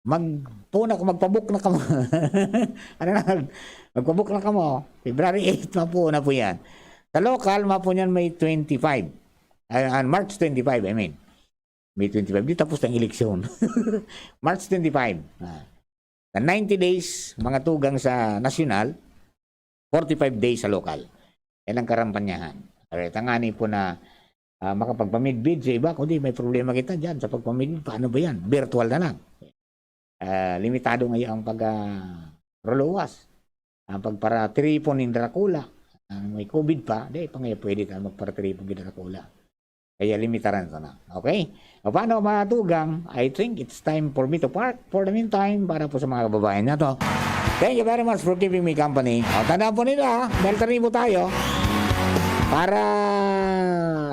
Speaker 6: magpabuk na ka mo. Magpabuk na ka mo. February 8, mapuna po yan. Sa local, mapo niyan may 25. March 25, I mean. May 25. Di tapos ng eleksyon. March 25. Sa 90 days, mga tugang sa national, 45 days sa local. Yan ang karampanyahan. Tangani po na makapagpamidbid sa iba, kundi may problema kita dyan sa pagpamidbid. Paano ba yan? Virtual na lang. Limitado ngayon ang pag-rolowas. Ang pagpara-tripon in Dracula. May COVID pa, ngayon pwede tayo magpara-tripon in Dracula. Kaya limitaran sana. Okay? O paano mga tugang, I think it's time for me to park for the meantime para po sa mga kababayan na to. Thank you very much for giving me company. O, tandaan po nila, dahil taribo tayo para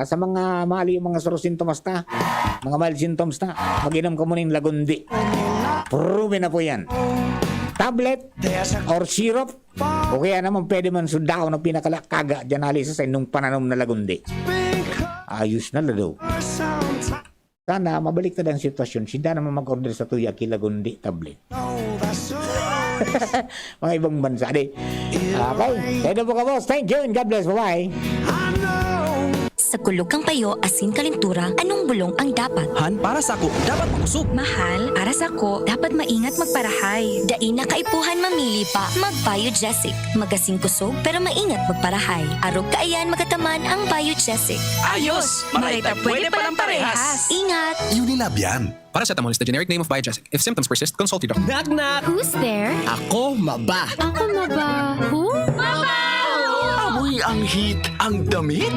Speaker 6: sa mga mali yung mga sintomas na, mga mild symptoms na, mag-inom ka muna yung lagundi. Proven na po yan. Tablet or syrup, o kaya naman pwede man sundaw na pinakalakaga dyan halisa sa inyong pananom na lagundi. Ayos na lalo. Sana mabalik na ang sitwasyon. Sida naman mag-order sa tuya kilagundi tablet. Mga ibang bansa. Okay. Kaya po ka boss. Thank you and God bless. Bye-bye.
Speaker 3: Sa kulog kang payo, asin kalintura, anong bulong ang dapat?
Speaker 19: Han, para sa ako, dapat makusog.
Speaker 3: Mahal, para sa ko, dapat maingat magparahay. Dain na kaipuhan mamili pa, mag-Biogesic. Magasing kusog, pero maingat magparahay. Arog kaayan magataman ang Biogesic.
Speaker 19: Ayos! Marita, pwede palang parehas.
Speaker 3: Ingat!
Speaker 9: Unilab yan.
Speaker 8: Paracetamol is the generic name of Biogesic. If symptoms persist, consult your doctor.
Speaker 19: Knock knock!
Speaker 7: Who's there?
Speaker 19: Ako, maba.
Speaker 7: Ako maba. Who?
Speaker 19: Amoy ang heat, ang damit.